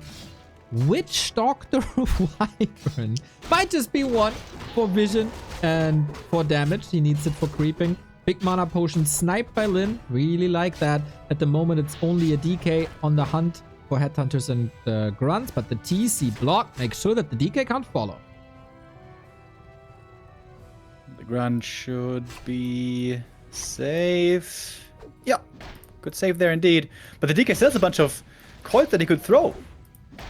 Witch Doctor Wyvern. Might just be one for vision and for damage. He needs it for creeping. Big mana potion sniped by Lin. Really like that. At the moment, it's only a DK on the hunt for Headhunters and Grunts, but the TC block makes sure that the DK can't follow. The Grunt should be safe. Yeah, good save there indeed. But the DK still has a bunch of coils that he could throw.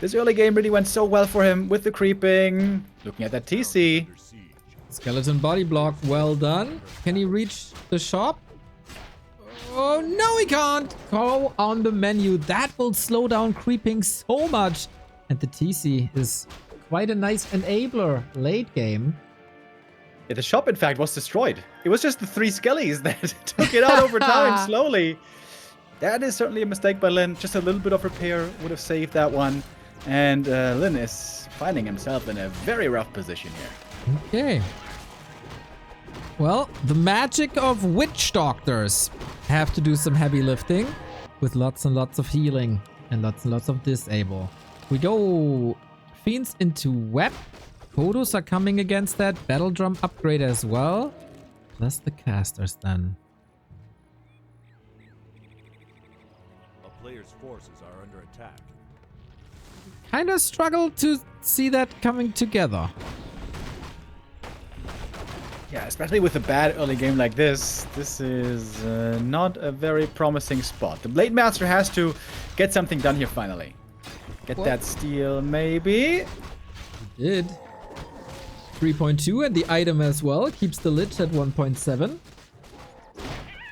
This early game really went so well for him with the creeping. Looking at that TC. Skeleton body block, well done. Can he reach the shop? Oh, no he can't. Go on the menu. That will slow down creeping so much. And the TC is quite a nice enabler late game. Yeah, the shop, in fact, was destroyed. It was just the 3 skellies that took it out over time slowly. That is certainly a mistake by Lin. Just a little bit of repair would have saved that one. And Lin is finding himself in a very rough position here. Okay. Well, the magic of witch doctors have to do some heavy lifting with lots and lots of healing and lots of disable. We go Fiends into Web. Kodos are coming against that. Battle Drum upgrade as well. Plus the casters then. A player's forces are under attack. Kind of struggle to see that coming together. Yeah, especially with a bad early game like this. This is not a very promising spot. The Blade Master has to get something done here finally. Get that steal, maybe. He did. 3.2 and the item as well. Keeps the Lich at 1.7.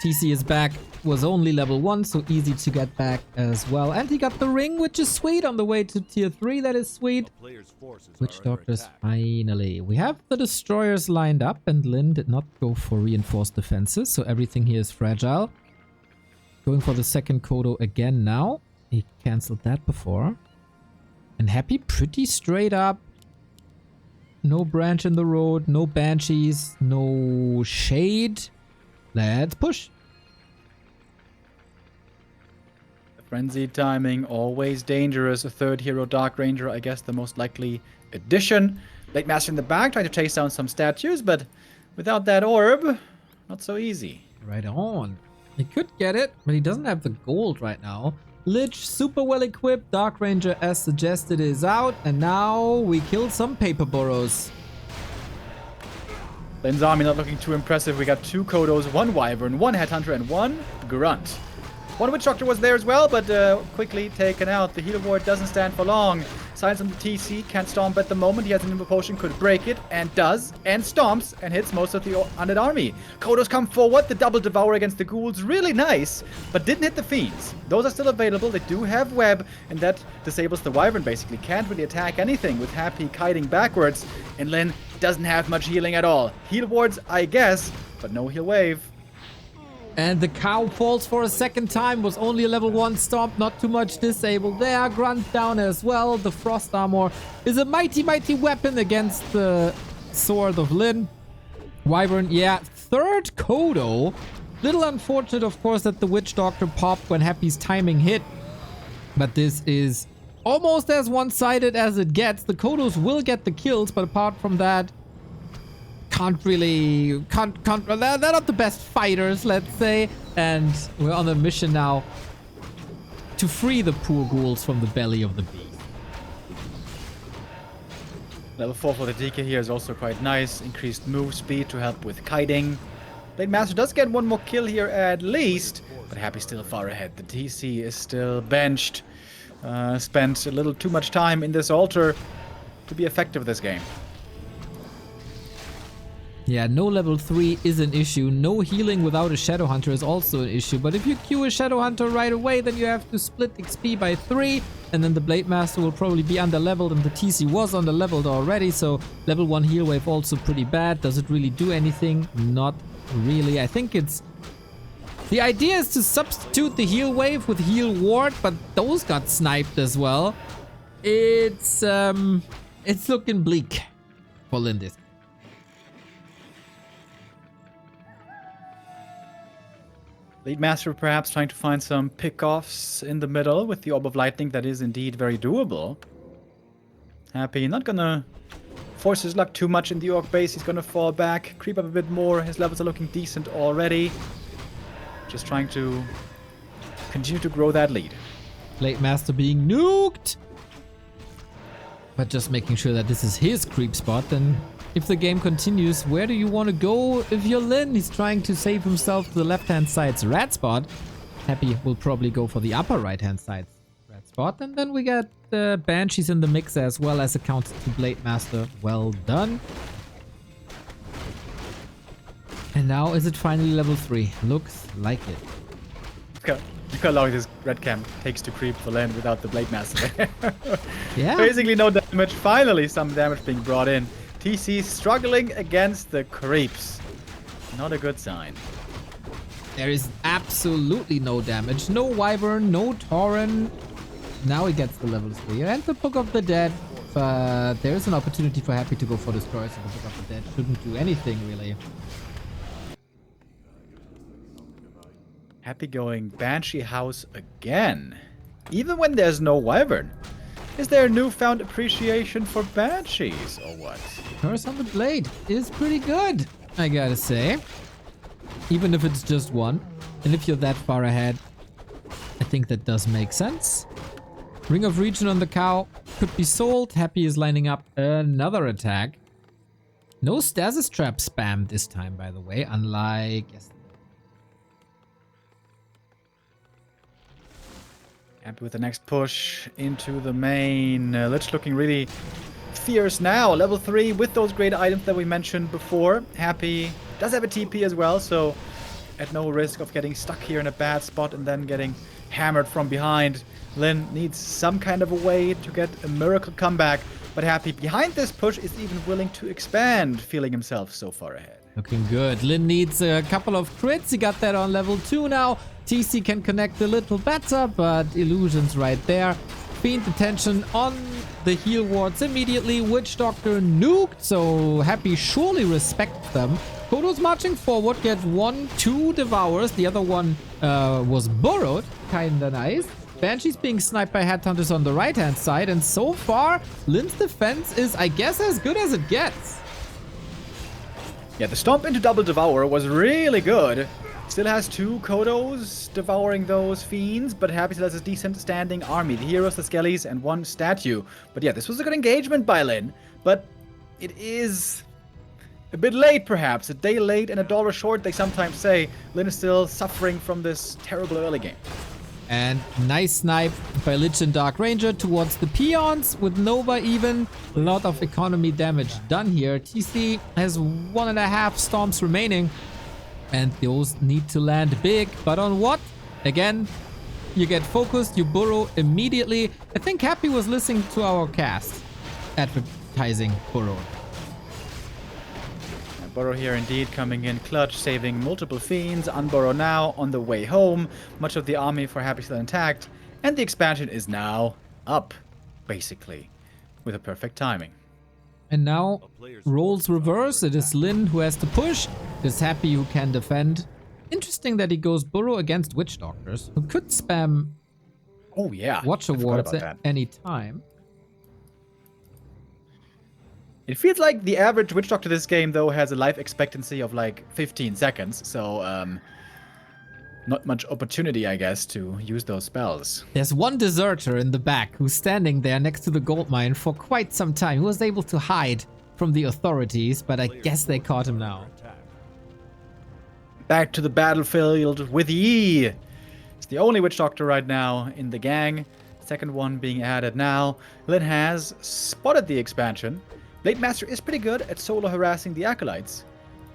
TC is back. Was only level 1, so easy to get back as well. And he got the ring, which is sweet, on the way to tier 3. That is sweet. A player's forces Witch are under Doctors attack. finally. We have the destroyers lined up, and Lin did not go for reinforced defenses, so everything here is fragile. Going for the second Kodo again now. He cancelled that before. And Happy pretty straight up. No branch in the road, no banshees, no shade. Let's push. Frenzy timing, always dangerous. A third hero, Dark Ranger, I guess the most likely addition. Blade Master in the back, trying to chase down some statues, but without that orb, not so easy. Right on. He could get it, but he doesn't have the gold right now. Lich, super well equipped. Dark Ranger, as suggested, is out. And now we kill some paper burrows. Lin's army not looking too impressive. We got 2 Kodos, 1 Wyvern, 1 Headhunter, and 1 Grunt. 1 Witch Doctor was there as well, but quickly taken out. The Heal Ward doesn't stand for long. Silence on the TC, can't stomp at the moment. He has an Nimble Potion, could break it, and does, and stomps, and hits most of the undead army. Kodos come forward, the double devour against the ghouls, really nice, but didn't hit the fiends. Those are still available, they do have web, and that disables the Wyvern basically. Can't really attack anything with Happy kiting backwards, and Lin doesn't have much healing at all. Heal wards, I guess, but no heal wave. And the cow falls for a second time. Was only a level 1 stomp. Not too much disabled there. Grunt down as well. The Frost Armor is a mighty weapon against the Sword of Lin. Wyvern, yeah. Third Kodo. Little unfortunate, of course, that the Witch Doctor popped when Happy's timing hit. But this is almost as one-sided as it gets. The Kodos will get the kills, but apart from that, they're not the best fighters, let's say. And we're on a mission now to free the poor ghouls from the belly of the beast. Level 4 for the DK here is also quite nice. Increased move speed to help with kiting. Blade Master does get 1 more kill here at least, but Happy's still far ahead. The TC is still benched. Spent a little too much time in this altar to be effective this game. Yeah, no level 3 is an issue. No healing without a Shadowhunter is also an issue. But if you queue a Shadowhunter right away, then you have to split XP by 3. And then the Blade Master will probably be under-leveled, and the TC was under-leveled already. So level 1 heal wave also pretty bad. Does it really do anything? Not really. I think it's... The idea is to substitute the heal wave with heal ward, but those got sniped as well. It's looking bleak for Lindis. Blade Master perhaps trying to find some pickoffs in the middle with the Orb of Lightning. That is indeed very doable. Happy, not gonna force his luck too much in the Orc base. He's gonna fall back, creep up a bit more. His levels are looking decent already. Just trying to continue to grow that lead. Blade Master being nuked! But just making sure that this is his creep spot. And if the game continues, where do you want to go if you're Lin? He's trying to save himself to the left-hand side's rat spot. Happy will probably go for the upper right-hand side's rat spot. And then we get Banshees in the mix as well as a counter to Blade Master. Well done. And now is it finally level 3? Looks like it. Look how long this red camp takes to creep for land without the Blade Master there. Yeah. Basically no damage. Finally some damage being brought in. TC struggling against the creeps. Not a good sign. There is absolutely no damage. No Wyvern, no Tauren. Now he gets the level 3. And the Book of the Dead. But there's an opportunity for Happy to go for Destroyer, so the Book of the Dead shouldn't do anything, really. Happy going Banshee House again. Even when there's no Wyvern. Is there a newfound appreciation for Banshees, or what? Curse on the Blade is pretty good, I gotta say. Even if it's just one. And if you're that far ahead, I think that does make sense. Ring of Region on the cow could be sold. Happy is lining up another attack. No Stasis Trap spam this time, by the way, unlike yesterday. Happy with the next push into the main. Lich looking really fierce now. Level 3 with those great items that we mentioned before. Happy does have a TP as well, so at no risk of getting stuck here in a bad spot and then getting hammered from behind. Lin needs some kind of a way to get a miracle comeback, but Happy behind this push is even willing to expand, feeling himself so far ahead. Looking good. Lin needs a couple of crits. He got that on level 2 now. TC can connect a little better, but Illusion's right there. Fiend attention on the heal wards immediately. Witch Doctor nuked, so Happy surely respects them. Kodo's marching forward, gets 1-2 devours. The other one was burrowed. Kinda nice. Banshee's being sniped by headhunters on the right-hand side, and so far, Lin's defense is, I guess, as good as it gets. Yeah, the stomp into double devour was really good. Still has 2 Kodos devouring those fiends, but Happy still has a decent standing army. The heroes, the skellies, and 1 statue. But yeah, this was a good engagement by Lin. But it is a bit late, perhaps. A day late and a dollar short, they sometimes say. Lin is still suffering from this terrible early game. And nice snipe by Lich and Dark Ranger towards the peons with Nova even. A lot of economy damage done here. TC has 1.5 stomps remaining. And those need to land big. But on what? Again, you get focused, you burrow immediately. I think Happy was listening to our cast advertising burrow. Burrow here indeed coming in clutch, saving multiple fiends. Unburrow now on the way home. Much of the army for Happy still intact. And the expansion is now up, basically, with a perfect timing. And now, roles reverse. It is Lin who has to push. It is Happy who can defend. Interesting that he goes Burrow against Witch Doctors, who could spam Watcher wards at any time. It feels like the average Witch Doctor this game, though, has a life expectancy of like 15 seconds. So, not much opportunity, I guess, to use those spells. There's one deserter in the back who's standing there next to the gold mine for quite some time. He was able to hide from the authorities, but I guess they caught him now. Back to the battlefield with Yi. It's the only Witch Doctor right now in the gang. Second one being added now. Lin has spotted the expansion. Blade Master is pretty good at solo harassing the Acolytes,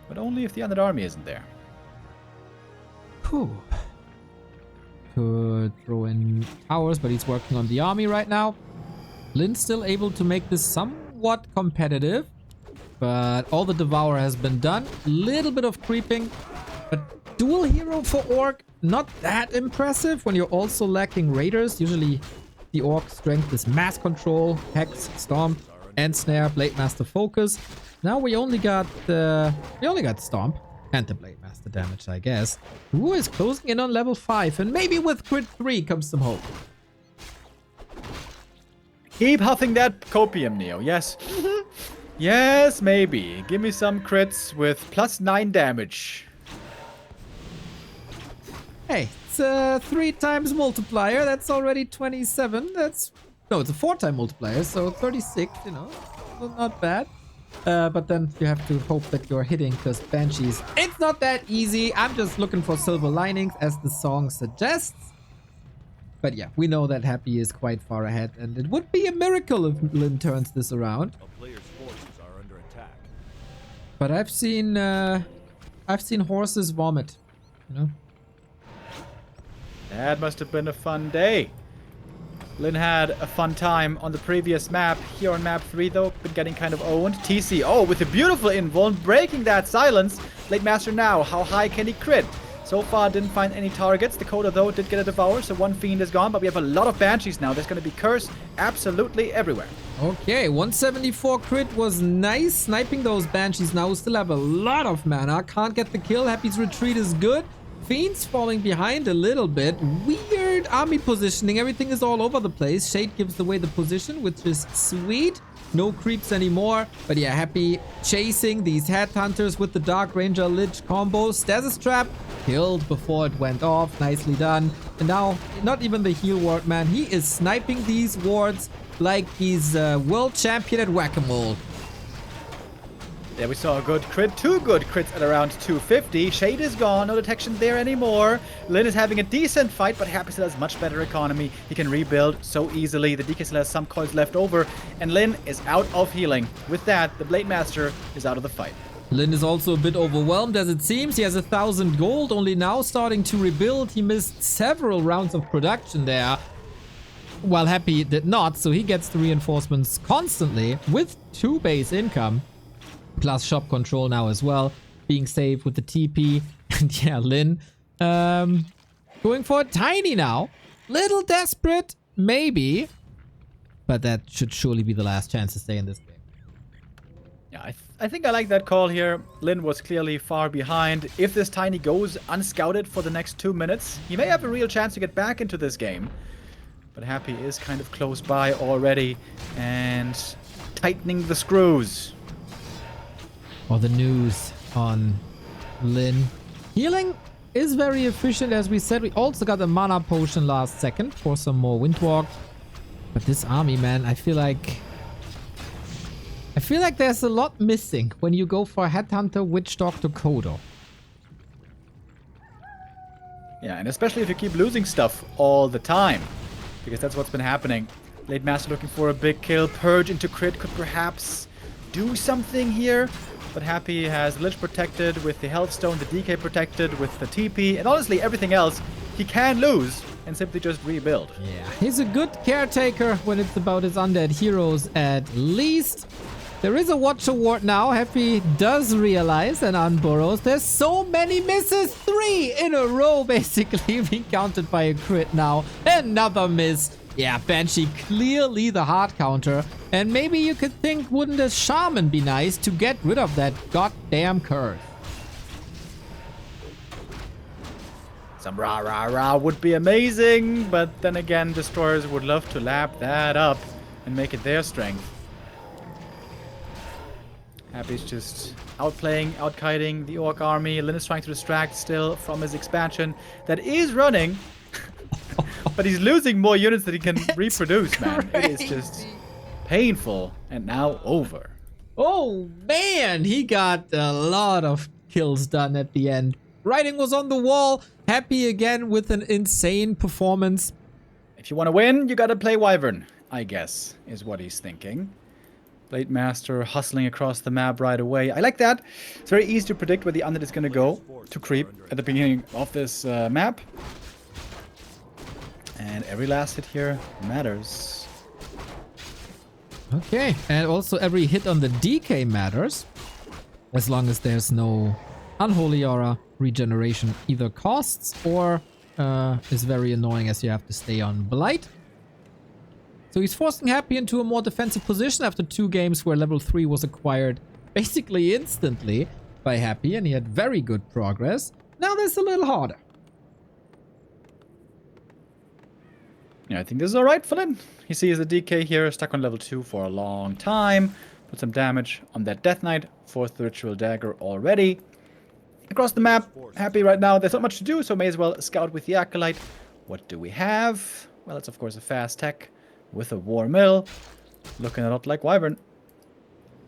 but only if the undead army isn't there. Whew. Could throw in towers, but he's working on the army right now. Lin's still able to make this somewhat competitive, but all the Devour has been done. Little bit of creeping, but dual hero for Orc, not that impressive when you're also lacking Raiders. Usually the Orc strength is Mass Control, Hex, Stomp, and Snare, Blade Master Focus. Now we only got Stomp and the Blade Master damage, I guess. Who is closing in on level 5, and maybe with crit 3 comes some hope. Keep huffing that copium, Neo. Yes. Yes, maybe. Give me some crits with +9 damage. Hey, it's a 3 times multiplier. That's already 27. No, it's a 4 time multiplier, so 36, you know. Not bad. But then you have to hope that you're hitting, because Banshees, it's not that easy. I'm just looking for silver linings, as the song suggests. But yeah, we know that Happy is quite far ahead, and it would be a miracle if Lin turns this around. A player's forces are under attack. But I've seen horses vomit, you know. That must have been a fun day. Lin had a fun time on the previous map. Here on map 3, though, been getting kind of owned. TC, oh, with a beautiful invuln, breaking that silence. Blade Master now, how high can he crit? So far, didn't find any targets. Dakota, though, did get a devour, so one fiend is gone, but we have a lot of banshees now. There's going to be curse absolutely everywhere. Okay, 174 crit was nice. Sniping those banshees now. Still have a lot of mana. Can't get the kill. Happy's retreat is good. Fiends falling behind a little bit. Weird army positioning. Everything is all over the place. Shade gives away the position, which is sweet. No creeps anymore. But yeah, Happy chasing these headhunters with the Dark Ranger Lich combo. Stasis Trap killed before it went off. Nicely done. And now, not even the heal ward, man. He is sniping these wards like he's world champion at whack-a-mole. There we saw a good crit, 2 good crits at around 250. Shade is gone, no detection there anymore. Lin is having a decent fight, but Happy still has much better economy. He can rebuild so easily. The DK still has some coins left over, and Lin is out of healing. With that, the Blade Master is out of the fight. Lin is also a bit overwhelmed as it seems. He has 1,000 gold, only now starting to rebuild. He missed several rounds of production there, while Happy did not, so he gets the reinforcements constantly with 2 base income. Plus shop control now as well, being saved with the TP. And yeah, Lin going for a tiny now. Little desperate, maybe. But that should surely be the last chance to stay in this game. Yeah, I think I like that call here. Lin was clearly far behind. If this tiny goes unscouted for the next 2 minutes, he may have a real chance to get back into this game. But Happy is kind of close by already and tightening the screws. Or the news on Lin. Healing is very efficient, as we said. We also got a mana potion last second for some more Windwalk. But this army, man, I feel like there's a lot missing when you go for Headhunter, Witch Doctor, Kodo. Yeah, and especially if you keep losing stuff all the time. Because that's what's been happening. Blade Master looking for a big kill. Purge into crit could perhaps do something here. But Happy has Lich protected with the Health Stone, the DK protected with the TP, and honestly everything else he can lose and simply just rebuild. Yeah, he's a good caretaker when it's about his undead heroes at least. There is a Watcher Ward now. Happy does realize and unburrows. There's so many misses. 3 in a row basically being counted by a crit now. Another miss. Yeah, Banshee clearly the hard counter. And maybe you could think, wouldn't a Shaman be nice to get rid of that goddamn curse? Some rah would be amazing, but then again, Destroyers would love to lap that up and make it their strength. Happy's just outplaying, outkiting the Orc army. Lin is trying to distract still from his expansion that is running. But he's losing more units that he can reproduce, man. It is just painful and now over. Oh, man. He got a lot of kills done at the end. Writing was on the wall. Happy again with an insane performance. If you want to win, you gotta play Wyvern, I guess, is what he's thinking. Blade Master hustling across the map right away. I like that. It's very easy to predict where the undead is gonna go to creep at the beginning of this map. And every last hit here matters. Okay, and also every hit on the DK matters. As long as there's no Unholy Aura regeneration either costs or is very annoying as you have to stay on Blight. So he's forcing Happy into a more defensive position after 2 games where level 3 was acquired basically instantly by Happy and he had very good progress. Now this is a little harder. Yeah, I think this is alright for Lin. He sees the DK here stuck on level 2 for a long time. Put some damage on that Death Knight. 4th Ritual Dagger already. Across the map, Happy right now. There's not much to do, so may as well scout with the Acolyte. What do we have? Well, it's of course a fast tech with a War Mill. Looking a lot like Wyvern.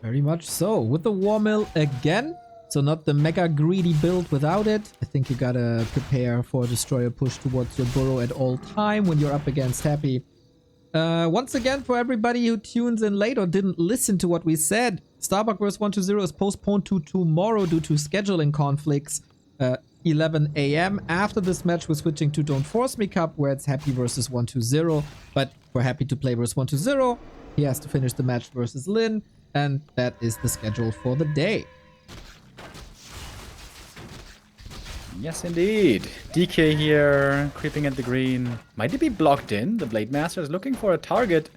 Very much so. With the War Mill again. So not the mega greedy build without it. I think you gotta prepare for a destroyer push towards your burrow at all time when you're up against Happy. Once again, for everybody who tunes in late or didn't listen to what we said, Starbuck vs 120 is postponed to tomorrow due to scheduling conflicts. 11 a.m. After this match, we're switching to Don't Force Me Cup, where it's Happy versus 120. But for Happy to play versus 120, he has to finish the match versus Lin, and that is the schedule for the day. Yes, indeed. DK here, creeping at the green. Might he be blocked in? The Blade Master is looking for a target.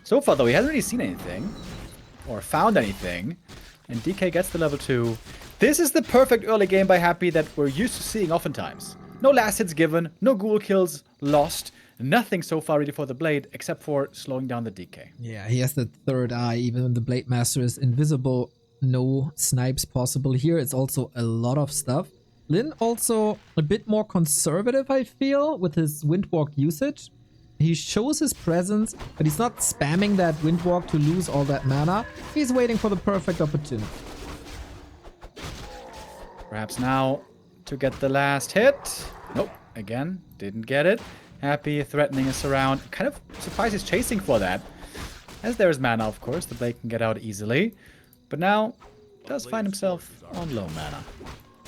So far, though, he hasn't really seen anything. Or found anything. And DK gets the level 2. This is the perfect early game by Happy that we're used to seeing oftentimes. No last hits given, no ghoul kills lost. Nothing so far ready for the Blade, except for slowing down the DK. Yeah, he has the third eye. Even when the Blade Master is invisible, no snipes possible here. It's also a lot of stuff. Lin also a bit more conservative, I feel, with his Windwalk usage. He shows his presence, but he's not spamming that Windwalk to lose all that mana. He's waiting for the perfect opportunity. Perhaps now to get the last hit. Nope, again, didn't get it. Happy threatening us around. Kind of surprised he's chasing for that. As there is mana, of course, the Blade can get out easily. But now does find himself on low mana.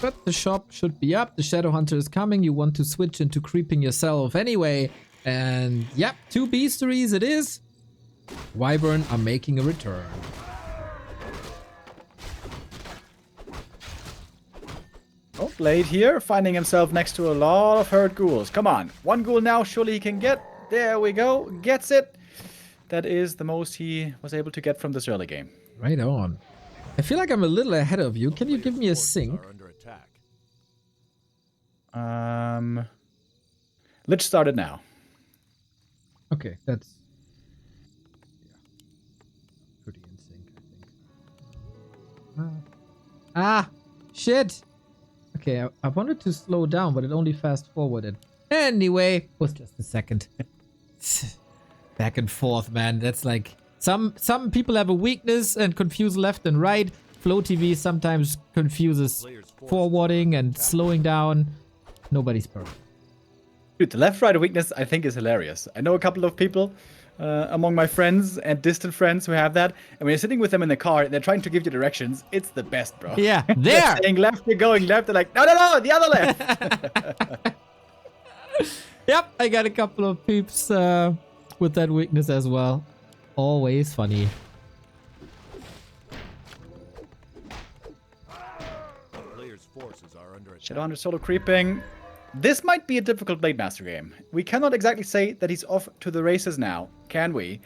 But the shop should be up. The Shadow Hunter is coming. You want to switch into creeping yourself anyway. And yep, 2 beasteries it is. Wyvern are making a return. Oh, Blade here, finding himself next to a lot of hurt ghouls. Come on, 1 ghoul now, surely he can get. There we go, gets it. That is the most he was able to get from this early game. Right on. I feel like I'm a little ahead of you. Can you give me a sync? Lich started now. Okay, that's pretty in sync, I think. Ah, shit. Okay, I wanted to slow down, but it only fast forwarded. Anyway, it was just a second. Back and forth, man. That's like some people have a weakness and confuse left and right. Flow TV sometimes confuses forwarding and slowing down. Nobody's perfect. Dude, the left-right weakness I think is hilarious. I know a couple of people among my friends and distant friends who have that. And when you're sitting with them in the car and they're trying to give you directions, it's the best, bro. Yeah, there! They're saying left, you're going left. They're like, no, no, no, the other left. Yep, I got a couple of peeps with that weakness as well. Always funny. Shadowhunter solo creeping. This might be a difficult Blade Master game. We cannot exactly say that he's off to the races now, can we?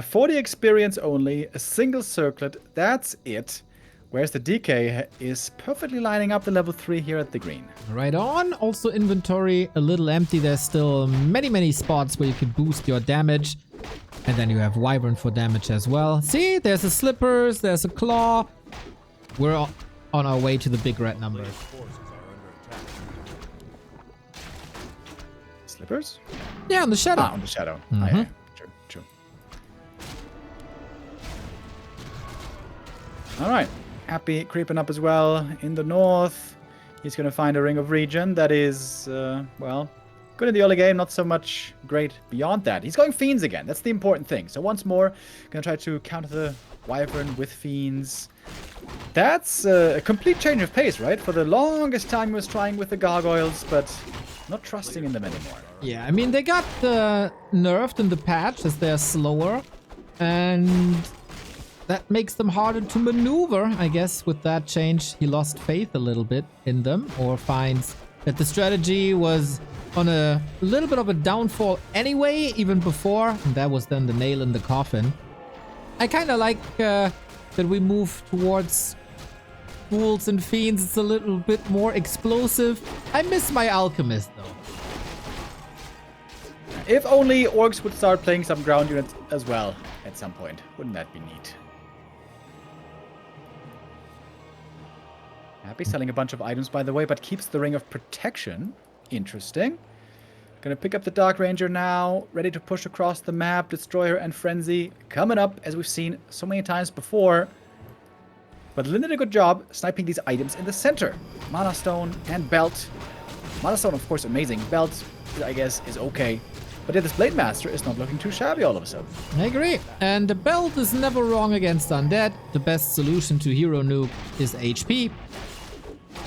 40 experience only, a single circlet, that's it. Whereas the DK is perfectly lining up the level 3 here at the green. Right on. Also inventory a little empty. There's still many spots where you can boost your damage. And then you have Wyvern for damage as well. See, there's a Slippers, there's a Claw. We're on our way to the big red numbers. Slippers? Yeah, on the Shadow. Ah, on the Shadow. Mm-hmm. Oh, yeah. True. Alright. Happy creeping up as well in the north. He's going to find a Ring of Regen that is, well, good in the early game, not so much great beyond that. He's going Fiends again. That's the important thing. So once more, going to try to counter the Wyvern with Fiends. That's a complete change of pace, right? For the longest time he was trying with the Gargoyles, but not trusting in them anymore. Yeah, I mean, they got nerfed in the patch as they're slower. And that makes them harder to maneuver, I guess. With that change, he lost faith a little bit in them, or finds that the strategy was on a little bit of a downfall anyway, even before. And that was then the nail in the coffin. I kind of like that we move towards ghouls and fiends. It's a little bit more explosive. I miss my alchemist, though. If only orcs would start playing some ground units as well at some point. Wouldn't that be neat? Happy selling a bunch of items, by the way, but keeps the Ring of Protection. Interesting. Gonna pick up the Dark Ranger now. Ready to push across the map. Destroyer and Frenzy coming up, as we've seen so many times before. But Lin did a good job sniping these items in the center. Mana Stone and Belt. Mana Stone, of course, amazing. Belt, I guess, is okay. But yeah, this Blade Master is not looking too shabby all of a sudden. I agree. And the Belt is never wrong against Undead. The best solution to Hero Nuke is HP.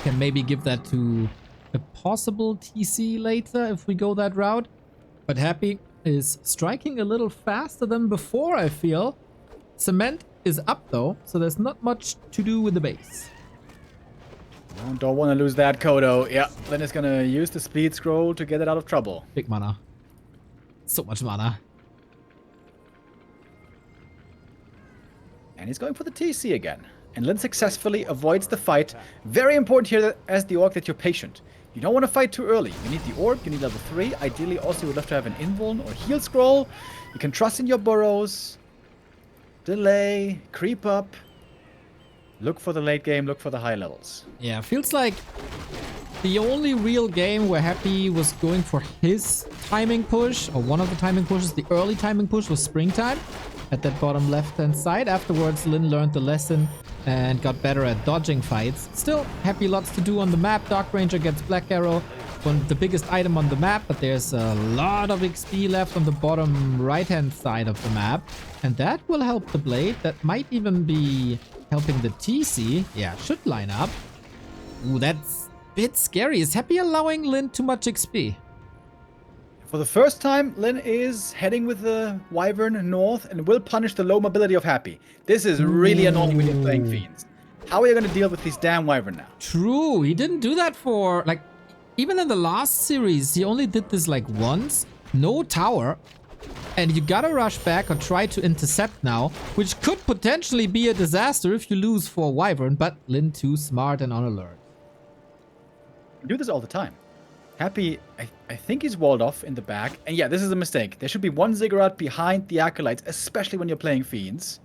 Can maybe give that to a possible TC later if we go that route. But Happy is striking a little faster than before, I feel. Cement is up though, so there's not much to do with the base. Oh, don't want to lose that Kodo. Yeah, then it's gonna use the speed scroll to get it out of trouble. Big mana. So much mana. And he's going for the TC again. And Lin successfully avoids the fight. Very important here that, as the Orc, that you're patient. You don't want to fight too early. You need the Orb, you need level 3. Ideally, also, you would love to have an Invuln or Heal Scroll. You can trust in your burrows. Delay, creep up. Look for the late game, look for the high levels. Yeah, feels like the only real game where Happy was going for his timing push, or one of the timing pushes, the early timing push was Springtime at that bottom left-hand side. Afterwards, Lin learned the lesson and got better at dodging fights. Still, Happy lots to do on the map. Dark Ranger gets Black Arrow, one the biggest item on the map, but there's a lot of XP left on the bottom right-hand side of the map. And that will help the Blade. That might even be helping the TC. Yeah, should line up. Ooh, that's a bit scary. Is Happy allowing Lin too much XP? For the first time, Lin is heading with the Wyvern north and will punish the low mobility of Happy. This is really annoying when you're playing Fiends. How are you going to deal with these damn Wyvern now? True, he didn't do that for, like, even in the last series, he only did this like once. No tower. And you gotta rush back or try to intercept now, which could potentially be a disaster if you lose for Wyvern, but Lin too smart and on alert. You do this all the time. Happy, I think he's walled off in the back. And yeah, this is a mistake. There should be one Ziggurat behind the Acolytes, especially when you're playing Fiends.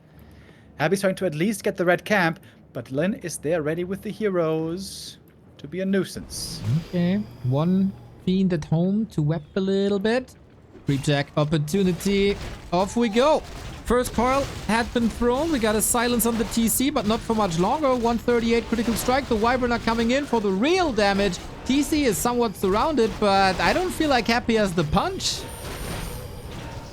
Happy's trying to at least get the red camp, but Lin is there ready with the heroes to be a nuisance. Okay, one Fiend at home to web a little bit. Creepjack opportunity. Off we go. First coil had been thrown. We got a silence on the TC, but not for much longer. 138 critical strike. The Wyvern are coming in for the real damage. TC is somewhat surrounded, but I don't feel like Happy has the punch.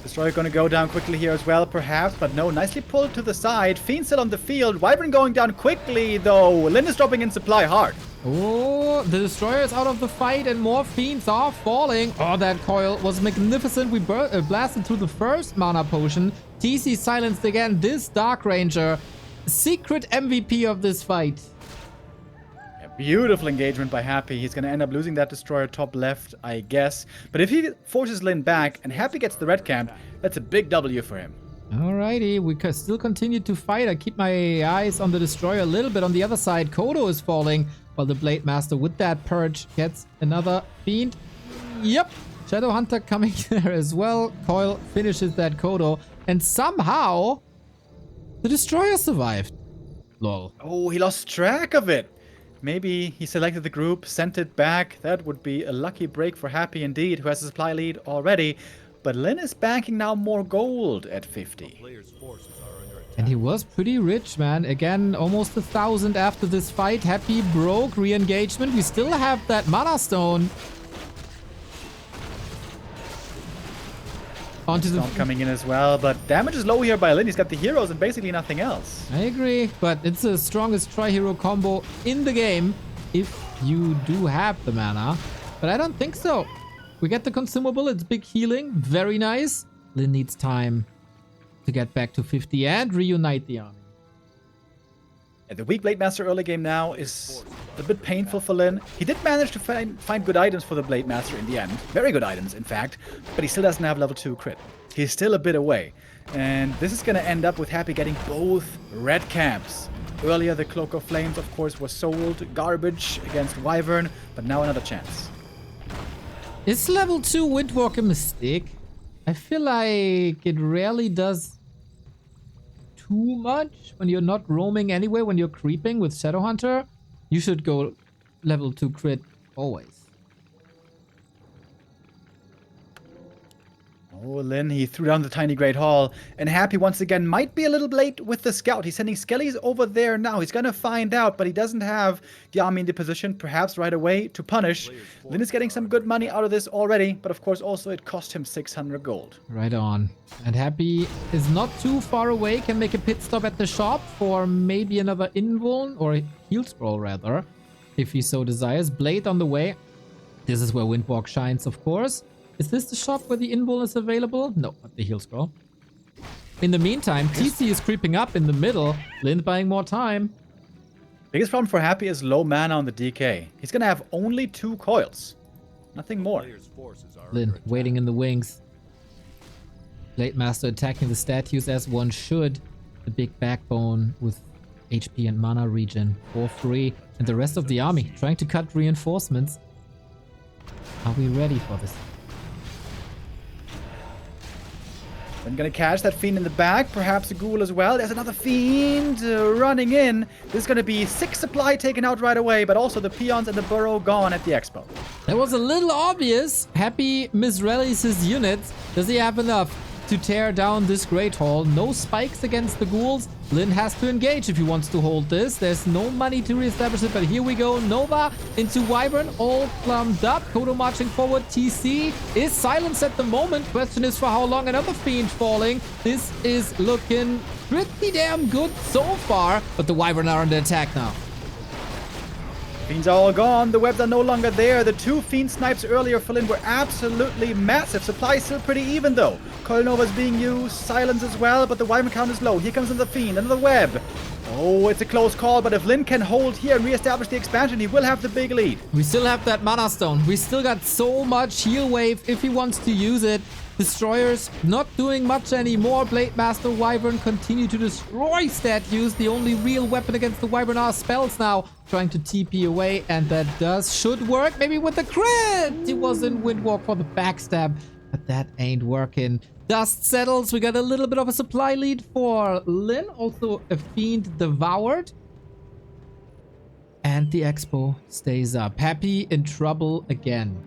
Destroyer going to go down quickly here as well, perhaps, but no, nicely pulled to the side. Fiend still on the field. Wyvern going down quickly, though. Lin is dropping in supply hard. Oh, the Destroyer is out of the fight and more Fiends are falling. Oh, that coil was magnificent. We blasted through the first mana potion. TC silenced again. This Dark Ranger, secret MVP of this fight. Yeah, beautiful engagement by Happy. He's going to end up losing that Destroyer top left, I guess. But if he forces Lin back and Happy gets the red camp, that's a big W for him. Alrighty, we can still continue to fight. I keep my eyes on the Destroyer a little bit. On the other side, Kodo is falling, while the Blade Master with that purge gets another Fiend. Yep, Shadow Hunter coming there as well. Coil finishes that Kodo, and somehow the Destroyer survived. Lol. Oh, he lost track of it. Maybe he selected the group, sent it back. That would be a lucky break for Happy indeed, who has a supply lead already. But Lin is banking now more gold at 50. Players' forces are under attack. And he was pretty rich, man. Again, almost 1,000 after this fight. Happy broke re-engagement. We still have that mana stone. Onto the Storm coming in as well, but damage is low here by Lin. He's got the heroes and basically nothing else. I agree, but it's the strongest tri-hero combo in the game if you do have the mana. But I don't think so. We get the consumable, it's big healing, very nice. Lin needs time to get back to 50 and reunite the army. And the weak Blade Master early game now is a bit painful for Lin. He did manage to find good items for the Blade Master in the end. Very good items, in fact. But he still doesn't have level 2 crit. He's still a bit away. And this is going to end up with Happy getting both red camps. Earlier, the Cloak of Flames, of course, was sold garbage against Wyvern, but now another chance. Is level 2 Windwalk a mistake? I feel like it rarely does too much when you're not roaming anyway, when you're creeping with Shadowhunter. You should go level 2 crit always. Oh, Lin, he threw down the tiny Great Hall. And Happy, once again, might be a little late with the scout. He's sending Skellies over there now. He's going to find out, but he doesn't have the army in the position, perhaps right away, to punish. Lin is getting some good money out of this already, but of course, also it cost him 600 gold. Right on. And Happy is not too far away, can make a pit stop at the shop for maybe another invuln, or a heal scroll rather, if he so desires. Blade on the way. This is where Windwalk shines, of course. Is this the shop where the invul is available? No, not the heal scroll. In the meantime, TC is creeping up in the middle. Lin buying more time. Biggest problem for Happy is low mana on the DK. He's gonna have only 2 coils. Nothing more. Players' forces are Lin under attack. waiting in the wings. Blade Master attacking the statues as one should. The big backbone with HP and mana regen for free. And the rest of the army trying to cut reinforcements. Are we ready for this? I'm gonna catch that Fiend in the back, perhaps a Ghoul as well. There's another Fiend running in. This is gonna be 6 supply taken out right away, but also the Peons and the Burrow gone at the Expo. That was a little obvious. Happy misrallies his units. Does he have enough to tear down this Great Hall? No spikes against the ghouls. Lin has to engage if he wants to hold this. There's no money to reestablish it, but here we go. Nova into Wyvern, all plumbed up. Kodo marching forward. TC is silenced at the moment. Question is for how long. Another Fiend falling. This is looking pretty damn good so far, but the Wyvern are under attack now. Fiends are all gone. The webs are no longer there. The 2 Fiend snipes earlier for Lin were absolutely massive. Supply is still pretty even though. Coil Nova is being used. Silence as well, but the Wyvern count is low. Here comes another Fiend, another web. Oh, it's a close call, but if Lin can hold here and reestablish the expansion, he will have the big lead. We still have that mana stone. We still got so much heal wave if he wants to use it. Destroyers not doing much anymore. Blade Master Wyvern continue to destroy statues. The only real weapon against the Wyvern are spells now. Trying to TP away, and that should work. Maybe with the crit. He was in Windwalk for the backstab, but that ain't working. Dust settles. We got a little bit of a supply lead for Lin. Also a Fiend devoured. And the Expo stays up. Happy in trouble again.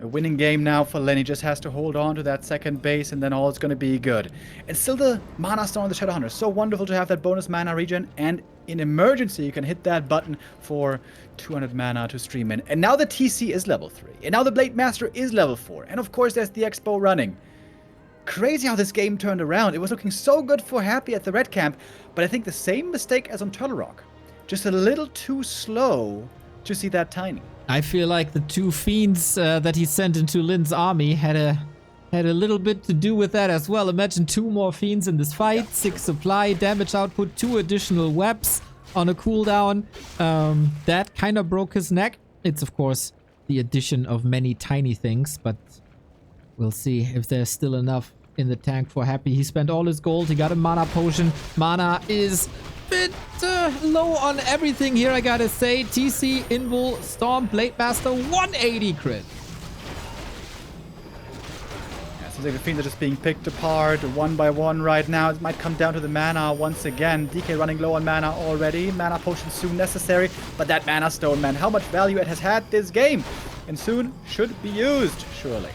A winning game now for Lin. He just has to hold on to that second base and then all is going to be good. And still the Mana Stone on the Shadowhunter. So wonderful to have that bonus mana regen. And in emergency, you can hit that button for 200 mana to stream in. And now the TC is level 3. And now the Blade Master is level 4. And of course, there's the Expo running. Crazy how this game turned around. It was looking so good for Happy at the red camp. But I think the same mistake as on Turtle Rock. Just a little too slow to see that tiny. I feel like the 2 Fiends that he sent into Lin's army had a little bit to do with that as well. Imagine 2 more Fiends in this fight, 6 supply, damage output, 2 additional webs on a cooldown. That kind of broke his neck. It's of course the addition of many tiny things, but we'll see if there's still enough in the tank for Happy. He spent all his gold, he got a mana potion. Mana is bit low on everything here, I gotta say. TC, Invul, Storm, Blade Master, 180 crit. Yeah, seems like the Fiends are just being picked apart one by one right now. It might come down to the mana once again. DK running low on mana already. Mana potion soon necessary. But that Mana Stone, man, how much value it has had this game. And soon should be used, surely.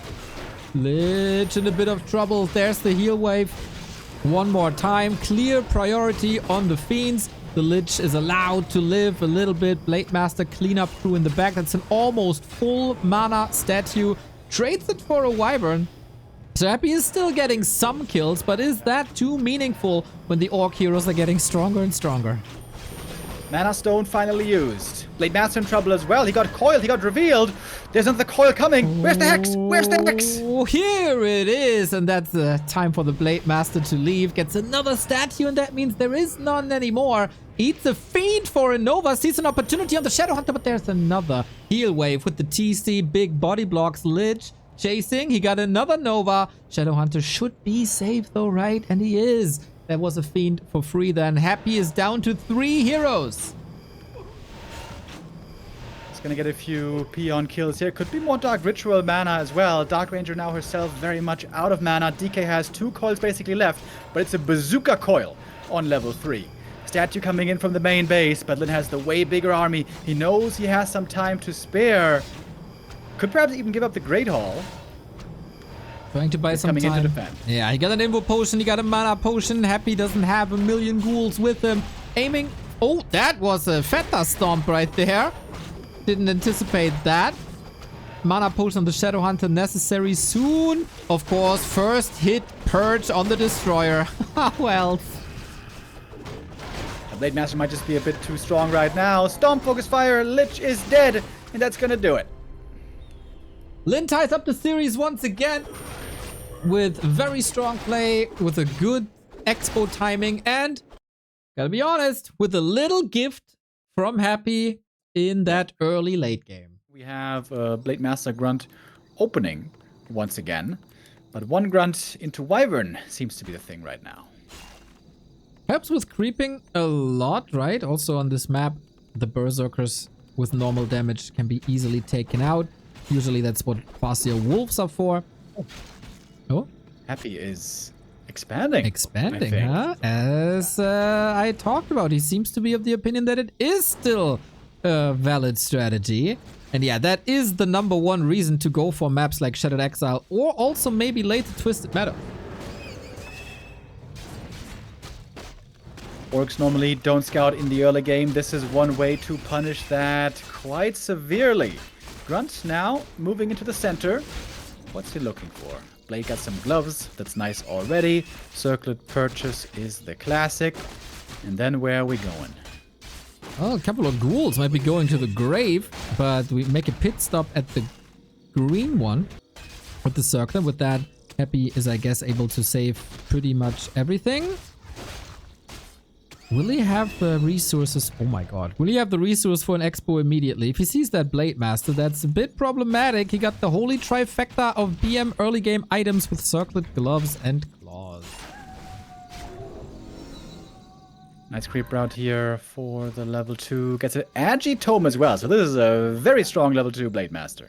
Lich in a bit of trouble. There's the heal wave. One more time. Clear priority on the Fiends. The Lich is allowed to live a little bit. Blade Master clean up crew in the back. That's an almost full mana statue. Trades it for a Wyvern. So Happy is still getting some kills, but is that too meaningful when the Orc heroes are getting stronger and stronger? Mana Stone finally used. Blade Master in trouble as well. He got coiled. He got revealed. There's another coil coming. Where's the Hex? Where's the Hex? Oh, here it is. And that's time for the Blade Master to leave. Gets another statue, and that means there is none anymore. Eats a Fiend for a Nova. Sees an opportunity on the Shadowhunter, but there's another heal wave with the TC. Big body blocks. Lich chasing. He got another Nova. Shadowhunter should be safe though, right? And he is. That was a Fiend for free then. Happy is down to 3 heroes. He's gonna get a few peon kills here. Could be more Dark Ritual mana as well. Dark Ranger now herself very much out of mana. DK has 2 coils basically left, but it's a bazooka coil on level 3. Statue coming in from the main base, but Lin has the way bigger army. He knows he has some time to spare. Could perhaps even give up the Great Hall. Trying to buy some coming time. into defense. Yeah, he got an Invo potion, he got a mana potion. Happy doesn't have a million ghouls with him. Aiming. Oh, that was a Feta Stomp right there. Didn't anticipate that. Mana potion on the Shadowhunter necessary soon. Of course, first hit Purge on the Destroyer. Well. Blade Master might just be a bit too strong right now. Stomp, Focus Fire, Lich is dead, and that's gonna do it. Lin ties up the series once again with very strong play, with a good expo timing, and gotta be honest, with a little gift from Happy in that early late game. We have Blade Master Grunt opening once again, but one Grunt into Wyvern seems to be the thing right now. Helps with creeping a lot, right? Also on this map, the Berserkers with normal damage can be easily taken out. Usually that's what Farseer Wolves are for. Oh. Happy is expanding. Expanding, huh? As I talked about, he seems to be of the opinion that it is still a valid strategy. And yeah, that is the #1 reason to go for maps like Shattered Exile, or also maybe later Twisted Meadow. Orcs normally don't scout in the early game. This is one way to punish that quite severely. Grunt now moving into the center. What's he looking for? Blade got some gloves. That's nice already. Circlet Purchase is the classic. And then where are we going? Oh, a couple of ghouls might be going to the grave, but we make a pit stop at the green one with the circlet. With that, Happy is, I guess, able to save pretty much everything. Will he have the resources? Oh my god. Will he have the resource for an expo immediately? If he sees that Blade Master, that's a bit problematic. He got the holy trifecta of BM early game items with circlet, gloves, and claws. Nice creep route here for the level 2. Gets an Agi Tome as well. So this is a very strong level 2 Blade Master.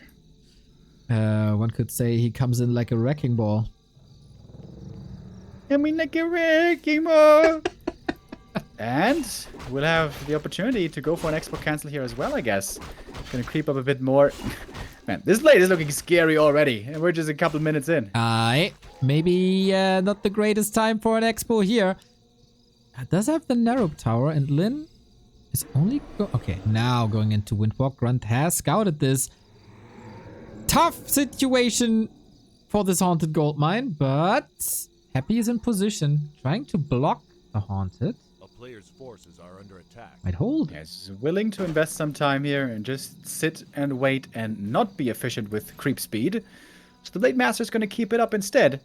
One could say he comes in like a wrecking ball. I mean, like a wrecking ball. And we'll have the opportunity to go for an expo cancel here as well, I guess. Gonna creep up a bit more. Man, this blade is looking scary already, and we're just a couple minutes in. Maybe not the greatest time for an expo here. It does have the narrow tower, and Lin is only okay, now going into Windwalk. Grunt has scouted this. Tough situation for this Haunted Gold Mine, but Happy is in position, trying to block the Haunted. Players' forces are under attack. Might hold. Yes, willing to invest some time here and just sit and wait and not be efficient with creep speed. So the Blade Master is going to keep it up instead.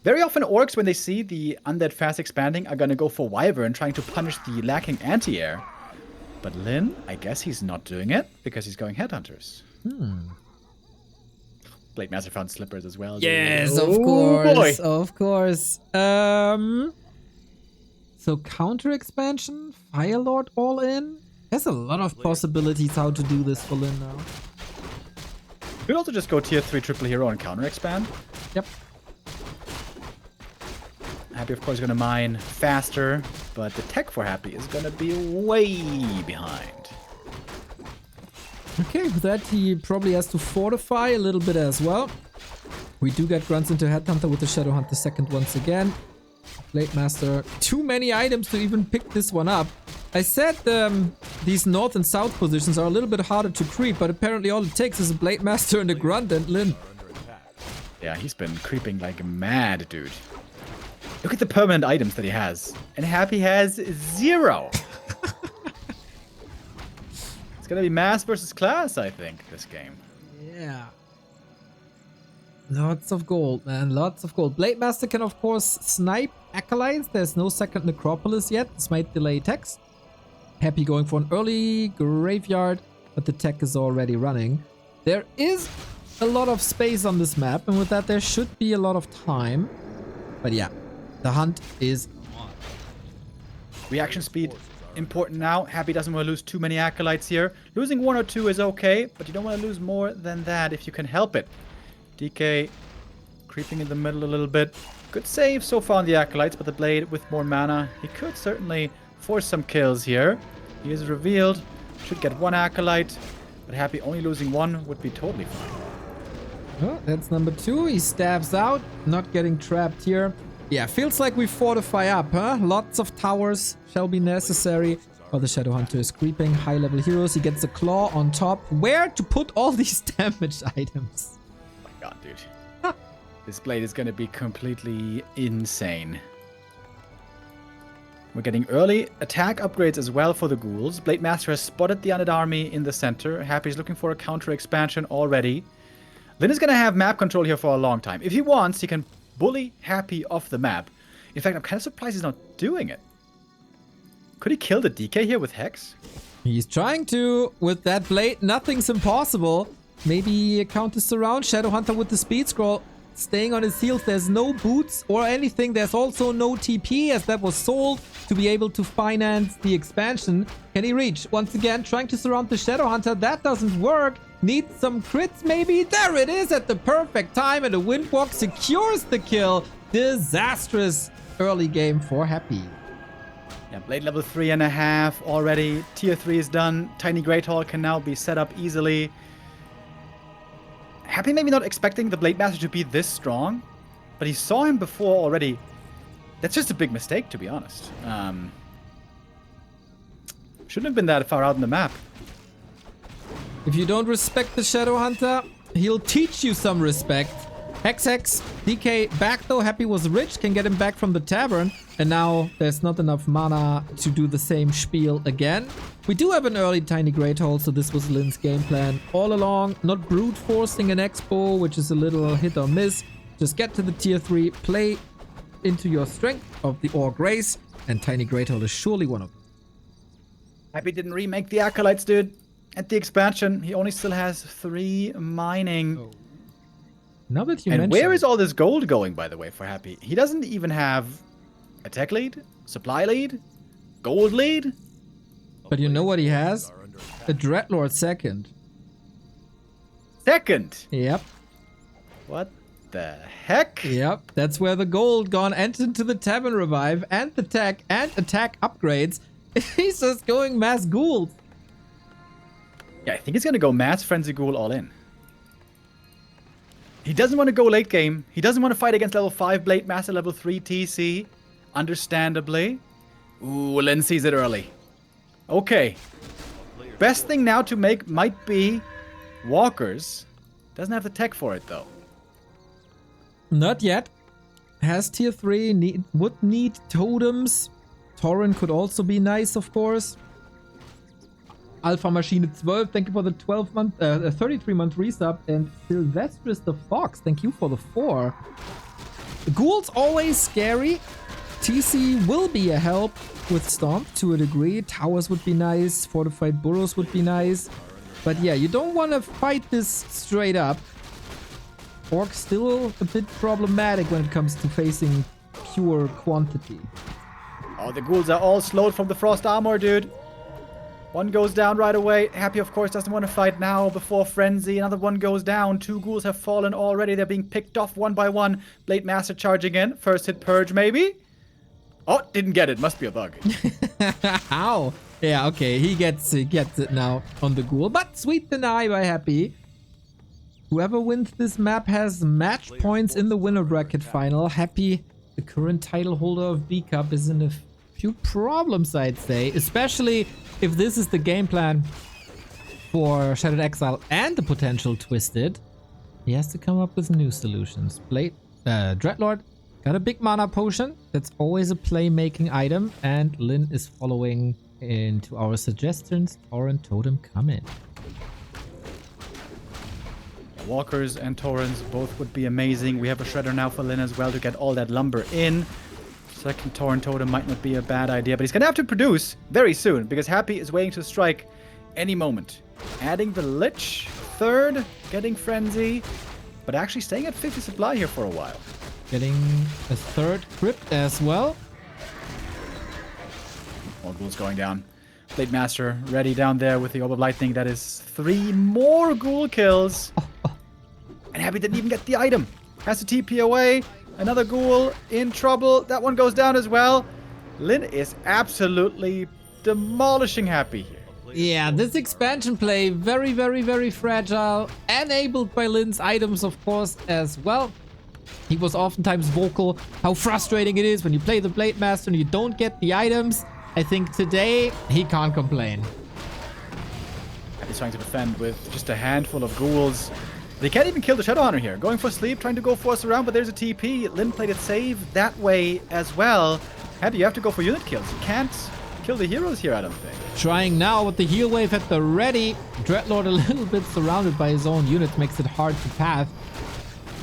Very often orcs, when they see the undead fast expanding, are going to go for Wyvern, trying to punish the lacking anti-air. But Lin, I guess he's not doing it because he's going Headhunters. Blade Master found slippers as well. Yes, oh, of course. Boy. Of course. So counter expansion, Firelord all in. There's a lot of possibilities how to do this for Lin now. You could also just go tier 3 triple hero and counter expand. Yep. Happy, of course, is going to mine faster, but the tech for Happy is going to be way behind. Okay, with that he probably has to fortify a little bit as well. We do get grunts into Headhunter with the Shadowhunter second once again. Blade Master, too many items to even pick this one up. I said these north and south positions are a little bit harder to creep, but apparently all it takes is a Blade Master and a Grunt and Lin. Yeah, he's been creeping like mad, dude. Look at the permanent items that he has. And Happy has 0. It's gonna be mass versus class, I think, this game. Yeah. Lots of gold, man. Lots of gold. Blade Master can, of course, snipe Acolytes. There's no second Necropolis yet. This might delay techs. Happy going for an early graveyard, but the tech is already running. There is a lot of space on this map, and with that, there should be a lot of time. But yeah, the hunt is on. Reaction speed, important now. Happy doesn't want to lose too many Acolytes here. Losing 1 or 2 is okay, but you don't want to lose more than that if you can help it. DK creeping in the middle a little bit. Good save so far on the Acolytes, but the Blade with more mana, he could certainly force some kills here. He is revealed. Should get 1 Acolyte, but Happy only losing 1 would be totally fine. Oh, that's number 2. He stabs out, not getting trapped here. Yeah, feels like we fortify up, huh? Lots of towers shall be necessary. Oh, the Shadowhunter is creeping. High-level heroes. He gets a claw on top. Where to put all these damaged items? God, dude. This Blade is gonna be completely insane. We're getting early attack upgrades as well for the ghouls. Blade Master has spotted the undead army in the center. Happy's looking for a counter expansion already. Lin is going to have map control here for a long time. If he wants, he can bully Happy off the map. In fact, I'm kind of surprised he's not doing it. Could he kill the DK here with Hex? He's trying to. With that blade, nothing's impossible. Maybe a counter surround. Shadowhunter with the speed scroll. Staying on his heels. There's no boots or anything. There's also no TP as that was sold to be able to finance the expansion. Can he reach? Once again, trying to surround the Shadowhunter. That doesn't work. Needs some crits maybe. There it is at the perfect time. And the Windwalk secures the kill. Disastrous early game for Happy. Yeah, Blade level 3.5 already. Tier 3 is done. Tiny Great Hall can now be set up easily. Happy maybe not expecting the Blade Master to be this strong, but he saw him before already. That's just a big mistake, to be honest. Shouldn't have been that far out on the map. If you don't respect the Shadowhunter, he'll teach you some respect. Hex, DK back though. Happy was rich, can get him back from the tavern. And now there's not enough mana to do the same spiel again. We do have an early Tiny Great Hole, so this was Lin's game plan all along. Not brute forcing an expo, which is a little hit or miss. Just get to the tier 3, play into your strength of the Orc race, and Tiny Great Hole is surely one of them. Happy didn't remake the Acolytes, dude. At the expansion, he only still has 3 mining. Oh. Now that you and mention where is all this gold going, by the way, for Happy? He doesn't even have a tech lead, supply lead, gold lead. But you know what he has? A Dreadlord second. Second? Yep. What the heck? Yep. That's where the gold gone entered into the Tavern Revive and the tech and attack upgrades. He's just going mass ghouls. Yeah, I think he's gonna go mass Frenzy Ghoul all in. He doesn't want to go late game. He doesn't want to fight against level 5 Blade Master, level 3 TC. Understandably. Ooh, Lin sees it early. Okay. Best thing now to make might be walkers. Doesn't have the tech for it, though. Not yet. Has tier 3, would need totems. Torrent could also be nice, of course. Alpha Machine 12, thank you for the 33-month resub. And Sylvestris the Fox, thank you for the 4. The Ghoul's always scary. TC will be a help with Stomp to a degree. Towers would be nice. Fortified Burrows would be nice. But yeah, you don't want to fight this straight up. Orc still a bit problematic when it comes to facing pure quantity. Oh, the ghouls are all slowed from the Frost Armor, dude. One goes down right away. Happy, of course, doesn't want to fight now before Frenzy. Another one goes down. 2 ghouls have fallen already. They're being picked off one by one. Blade Master charging in. First hit Purge, maybe? Oh, didn't get it. Must be a bug. Ow. Yeah, okay. He gets it now on the ghoul. But sweet deny by Happy. Whoever wins this map has match points in the winner bracket final. Happy, the current title holder of B Cup, is in a few problems, I'd say. Especially if this is the game plan for Shattered Exile and the potential Twisted. He has to come up with new solutions. Dreadlord got a big mana potion. That's always a playmaking item. And Lin is following into our suggestions. Torrent Totem come in. Walkers and Torrents both would be amazing. We have a Shredder now for Lin as well to get all that lumber in. Second Torrent Totem might not be a bad idea, but he's going to have to produce very soon because Happy is waiting to strike any moment. Adding the Lich, third, getting Frenzy, but actually staying at 50 supply here for a while. Getting a third crypt as well. More ghouls going down. Blade Master ready down there with the Orb of Lightning. That is 3 more ghoul kills. And Happy didn't even get the item. Has to TP away. Another ghoul in trouble. That one goes down as well. Lin is absolutely demolishing Happy here. Yeah, this expansion play, very, very, very fragile. Enabled by Lin's items, of course, as well. He was oftentimes vocal how frustrating it is when you play the Blade Master and you don't get the items. I think today he can't complain. Happy's trying to defend with just a handful of ghouls. They can't even kill the Shadowhunter here. Going for sleep, trying to go force around, but there's a TP. Lin played it safe that way as well. Happy, you have to go for unit kills. You can't kill the heroes here, I don't think. Trying now with the heal wave at the ready. Dreadlord a little bit surrounded by his own units, makes it hard to path.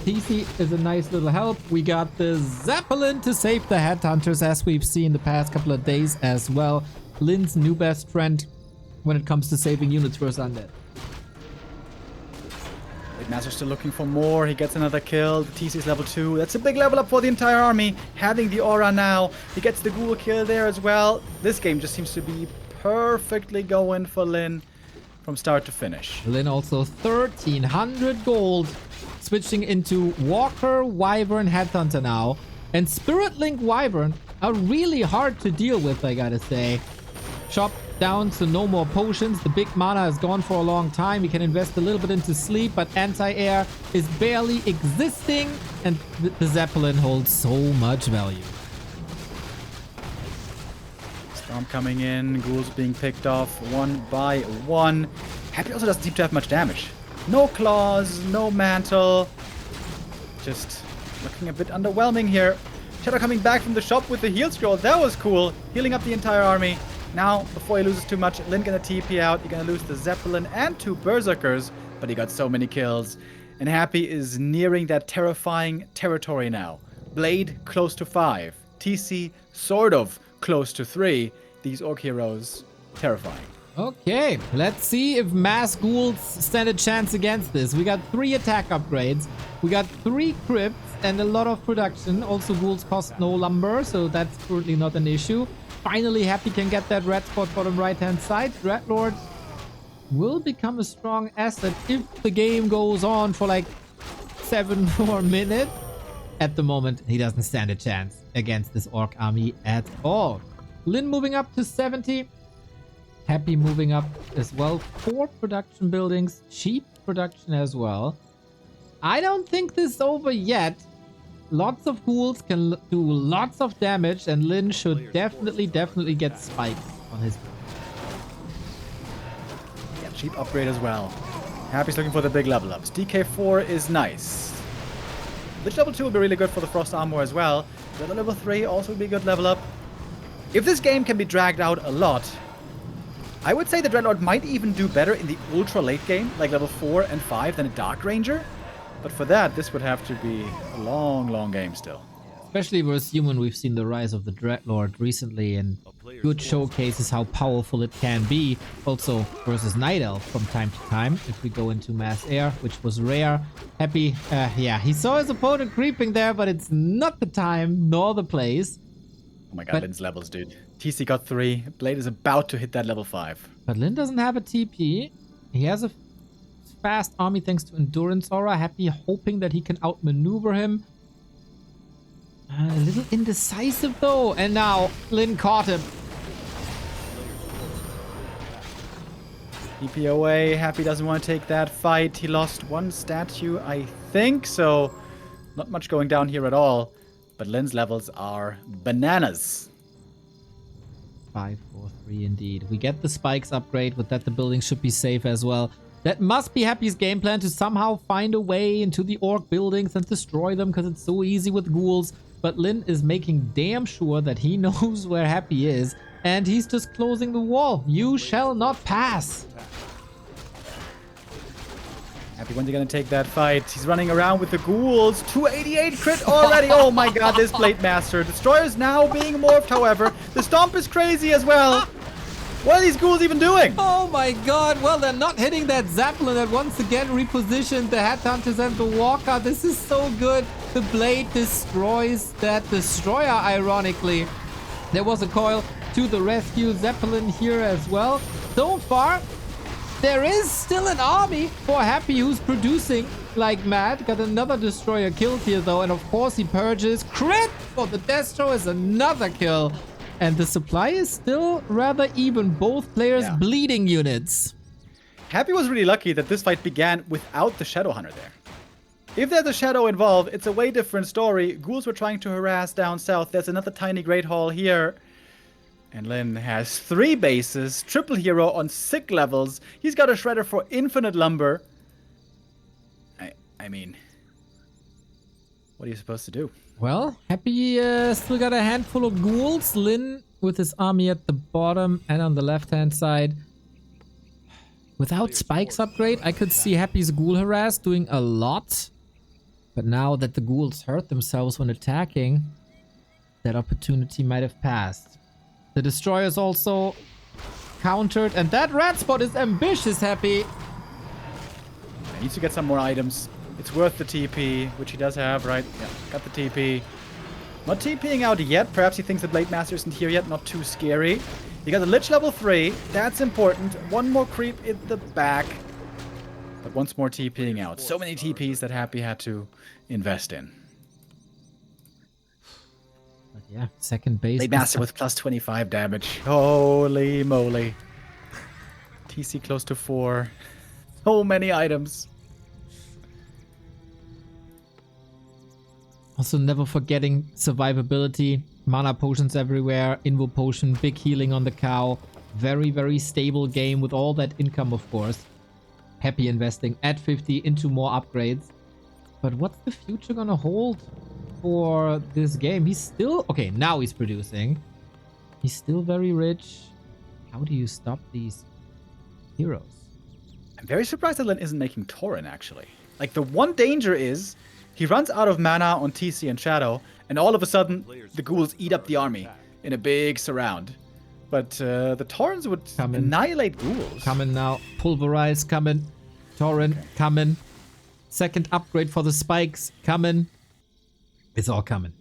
TC is a nice little help. We got the Zeppelin to save the Headhunters, as we've seen the past couple of days as well. Lin's new best friend when it comes to saving units versus undead. Master's still looking for more. He gets another kill. The TC is level 2. That's a big level up for the entire army. Having the aura now. He gets the ghoul kill there as well. This game just seems to be perfectly going for Lin from start to finish. Lin also 1,300 gold. Switching into Walker, Wyvern, Headhunter now. And Spirit Link Wyvern are really hard to deal with, I gotta say. Shop down to no more potions. The big mana is gone for a long time. You can invest a little bit into sleep, but anti-air is barely existing, and the Zeppelin holds so much value. Storm coming in, ghouls being picked off one by one. Happy also doesn't seem to have much damage. No claws, no mantle. Just looking a bit underwhelming here. Shadow coming back from the shop with the heal scroll. That was cool. Healing up the entire army. Now, before he loses too much, Lin gonna TP out. You're gonna lose the Zeppelin and 2 Berserkers, but he got so many kills. And Happy is nearing that terrifying territory now. Blade close to 5. TC sort of close to 3. These Orc heroes, terrifying. Okay, let's see if mass ghouls stand a chance against this. We got 3 attack upgrades. We got 3 crypts and a lot of production. Also, ghouls cost no lumber, so that's currently not an issue. Finally, Happy can get that red spot bottom right-hand side. Dreadlord will become a strong asset if the game goes on for like 7 more minutes. At the moment, he doesn't stand a chance against this Orc army at all. Lin moving up to 70. Happy moving up as well. 4 production buildings. Cheap production as well. I don't think this is over yet. Lots of ghouls can do lots of damage, and Lin should definitely get spikes on his. Yeah, cheap upgrade as well. Happy's looking for the big level ups. DK4 is nice. Lich level 2 will be really good for the Frost Armor as well. The level 3 also will be a good level up. If this game can be dragged out a lot, I would say the Dreadlord might even do better in the ultra late game, like level 4 and 5, than a Dark Ranger. But for that, this would have to be a long game still. Especially versus human, we've seen the rise of the Dreadlord recently, and good showcases how powerful it can be. Also versus Night Elf from time to time, if we go into mass air, which was rare. Happy, yeah, he saw his opponent creeping there, but it's not the time nor the place. Oh my god, Lin's levels, dude. TC got 3. Blade is about to hit that level 5. But Lin doesn't have a TP. He has a fast army thanks to Endurance Aura. Happy hoping that he can outmaneuver him. A little indecisive though. And now Lin caught him. TP away. Happy doesn't want to take that fight. He lost 1 statue, I think. So not much going down here at all. But Lin's levels are bananas. 5, 4, 3 indeed. We get the spikes upgrade. With that, the building should be safe as well. That must be Happy's game plan, to somehow find a way into the Orc buildings and destroy them, because it's so easy with ghouls. But Lin is making damn sure that he knows where Happy is, and he's just closing the wall. You shall not pass. Happy, when's he gonna take that fight? He's running around with the ghouls. 288 crit already. Oh my god, this Blade Master. Destroyer's now being morphed, however. The Stomp is crazy as well. What are these ghouls even doing? Oh my god, well, they're not hitting that Zeppelin that once again repositioned the Headhunters and the Walker. This is so good. The Blade destroys that Destroyer, ironically. There was a coil to the rescue. Zeppelin here as well. So far, there is still an army for Happy, who's producing like mad. Got another Destroyer killed here though, and of course he purges. Crit for the Destro is another kill. And the supply is still rather even. Both players bleeding units. Happy was really lucky that this fight began without the Shadow Hunter there. If there's a Shadow involved, it's a way different story. Ghouls were trying to harass down south. There's another tiny Great Hall here. And Lin has 3 bases, triple hero on sick levels. He's got a Shredder for infinite lumber. I mean, What are you supposed to do? Well, Happy still got a handful of ghouls. Lin with his army at the bottom and on the left-hand side. Without Spike's upgrade, I could see Happy's ghoul harass doing a lot. But now that the ghouls hurt themselves when attacking, that opportunity might have passed. The destroyers also countered, and that red spot is ambitious, Happy. He needs to get some more items. It's worth the TP, which he does have, right? Yeah, got the TP. Not TPing out yet. Perhaps he thinks the Blade Master isn't here yet. Not too scary. You got the Lich level 3. That's important. One more creep in the back. But once more TPing out. So many TPs that Happy had to invest in. But yeah, second base. Blade Master with plus 25 damage. Holy moly. TC close to 4. So many items. Also never forgetting survivability. Mana potions everywhere. Invo potion, big healing on the cow. Very, very stable game with all that income, of course. Happy investing at 50 into more upgrades. But what's the future gonna hold for this game? He's still... Okay, now he's producing. He's still very rich. How do you stop these heroes? I'm very surprised that Lin isn't making Tauren, actually. Like, the one danger is he runs out of mana on TC and Shadow, and all of a sudden, the ghouls eat up the army in a big surround. But the Taurens would annihilate ghouls. Coming now. Pulverize, coming. Tauren, coming. Second upgrade for the spikes, coming. It's all coming.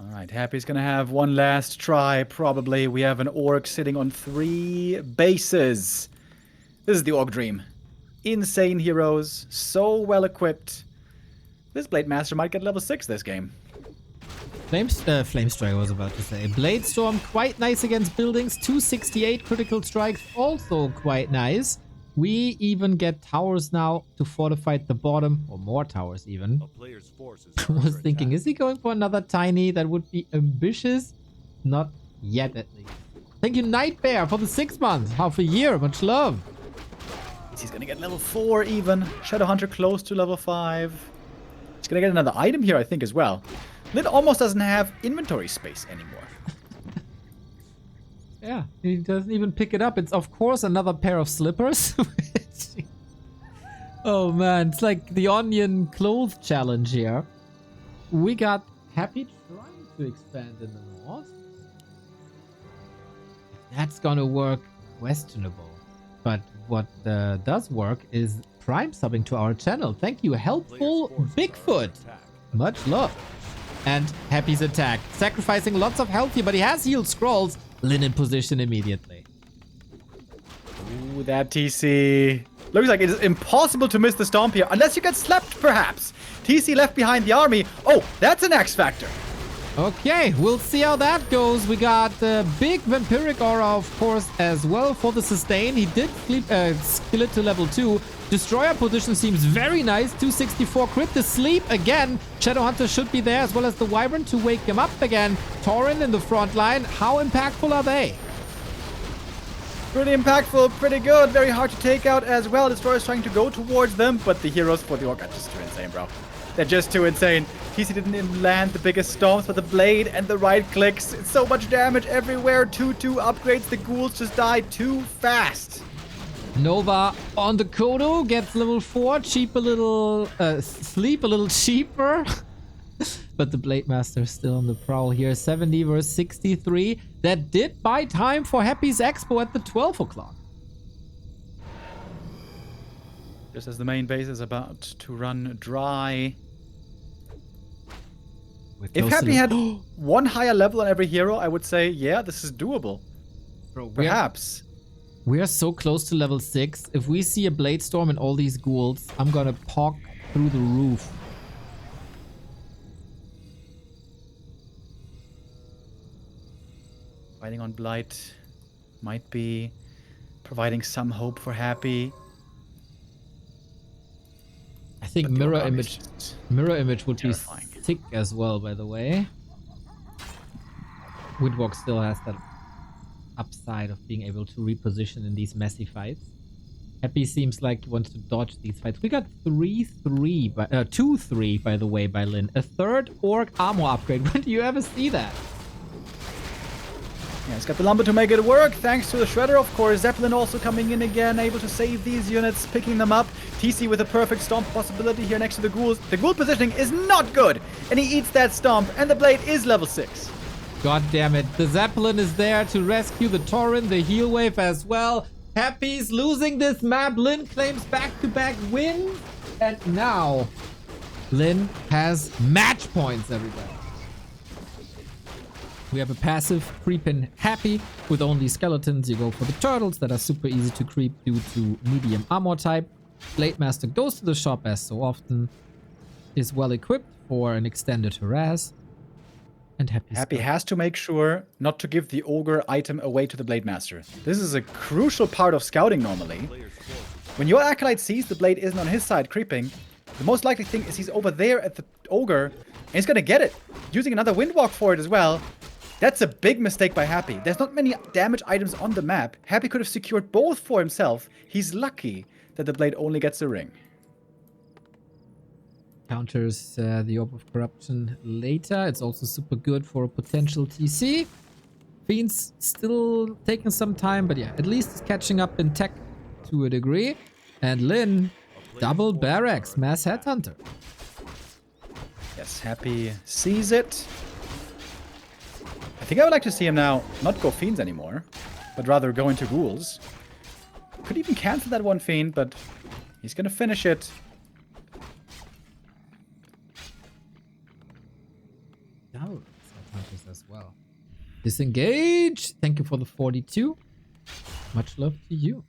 Alright, Happy's gonna have one last try, probably. We have an Orc sitting on 3 bases. This is the Orc dream. Insane heroes, so well equipped. This Blade Master might get level 6 this game. Flame Strike, I was about to say. Blade Storm, quite nice against buildings. 268 critical strikes, also quite nice. We even get towers now to fortify the bottom, or more towers even. A player's forces I was thinking, is he going for another tiny? That would be ambitious. Not yet, at least. Thank you, Nightbear, for the 6 months. Half a year, much love. He's gonna get level 4 even. Shadowhunter close to level 5. He's gonna get another item here, I think, as well. Lin almost doesn't have inventory space anymore. Yeah, he doesn't even pick it up. It's, of course, another pair of slippers. Oh, man. It's like the onion clothes challenge here. We got Happy trying to expand in the north. If that's gonna work, questionable. But what does work is Prime subbing to our channel. Thank you, Helpful Bigfoot. Much love. And Happy's attack. Sacrificing lots of health here, but he has healed scrolls. Lin in position immediately. Ooh, that TC. Looks like it is impossible to miss the stomp here, unless you get slept, perhaps. TC left behind the army. Oh, that's an X factor. Okay, we'll see how that goes. We got big vampiric aura, of course, as well for the sustain. He did skill it to level 2. Destroyer position seems very nice. 264 crit. The sleep again. Shadowhunter should be there, as well as the Wyvern to wake him up again. Tauren in the front line. How impactful are they? Pretty impactful, pretty good. Very hard to take out as well. Destroyer's trying to go towards them, but the heroes for the Orc are just too insane, bro. They're just too insane. TC didn't even land the biggest storms, but the blade and the right clicks. It's so much damage everywhere. 2-2 upgrades. The ghouls just die too fast. Nova on the Kodo gets level 4. Cheap a little, sleep a little cheaper. But the Blade Master is still on the prowl here. 70 versus 63. That did buy time for Happy's Expo at the 12 o'clock. Just as the main base is about to run dry. If Happy had one higher level on every hero, I would say, yeah, this is doable. Bro, perhaps. We are so close to level 6. If we see a Blade Storm and all these ghouls, I'm gonna poke through the roof. Fighting on Blight might be providing some hope for Happy. I think But the mirror Orc image is would terrifying. be sick as well, by the way. Woodwalk still has that upside of being able to reposition in these messy fights. Happy seems like he wants to dodge these fights. We got 3-3, 2-3 by the way by Lin. A third orc armor upgrade. When do you ever see that? Yeah, he's got the lumber to make it work, thanks to the Shredder, of course. Zeppelin also coming in again, able to save these units, picking them up. TC with a perfect stomp possibility here next to the ghouls. The ghoul positioning is not good, and he eats that stomp, and the blade is level 6. God damn it. The Zeppelin is there to rescue the Torrent, the heal wave as well. Happy's losing this map. Lin claims back-to-back wins. And now, Lin has match points, everybody. We have a passive creep in Happy with only skeletons. You go for the turtles that are super easy to creep due to medium armor type. Blade Master goes to the shop as so often. Is well equipped for an extended harass. And Happy has to make sure not to give the ogre item away to the Blade Master. This is a crucial part of scouting normally. When your acolyte sees the blade isn't on his side creeping, the most likely thing is he's over there at the ogre, and he's gonna get it, using another windwalk for it as well. That's a big mistake by Happy. There's not many damage items on the map. Happy could have secured both for himself. He's lucky that the blade only gets a ring. Counters the Orb of Corruption later. It's also super good for a potential TC. Fiend's still taking some time, but yeah, at least it's catching up in tech to a degree. And Lin, double barracks, mass headhunter. Yes, Happy sees it. I think I would like to see him now not go Fiends anymore, but rather go into Ghouls. Could even cancel that one Fiend, but he's gonna finish it. Oh, headhunters as well. Disengage. Thank you for the 42. Much love to you.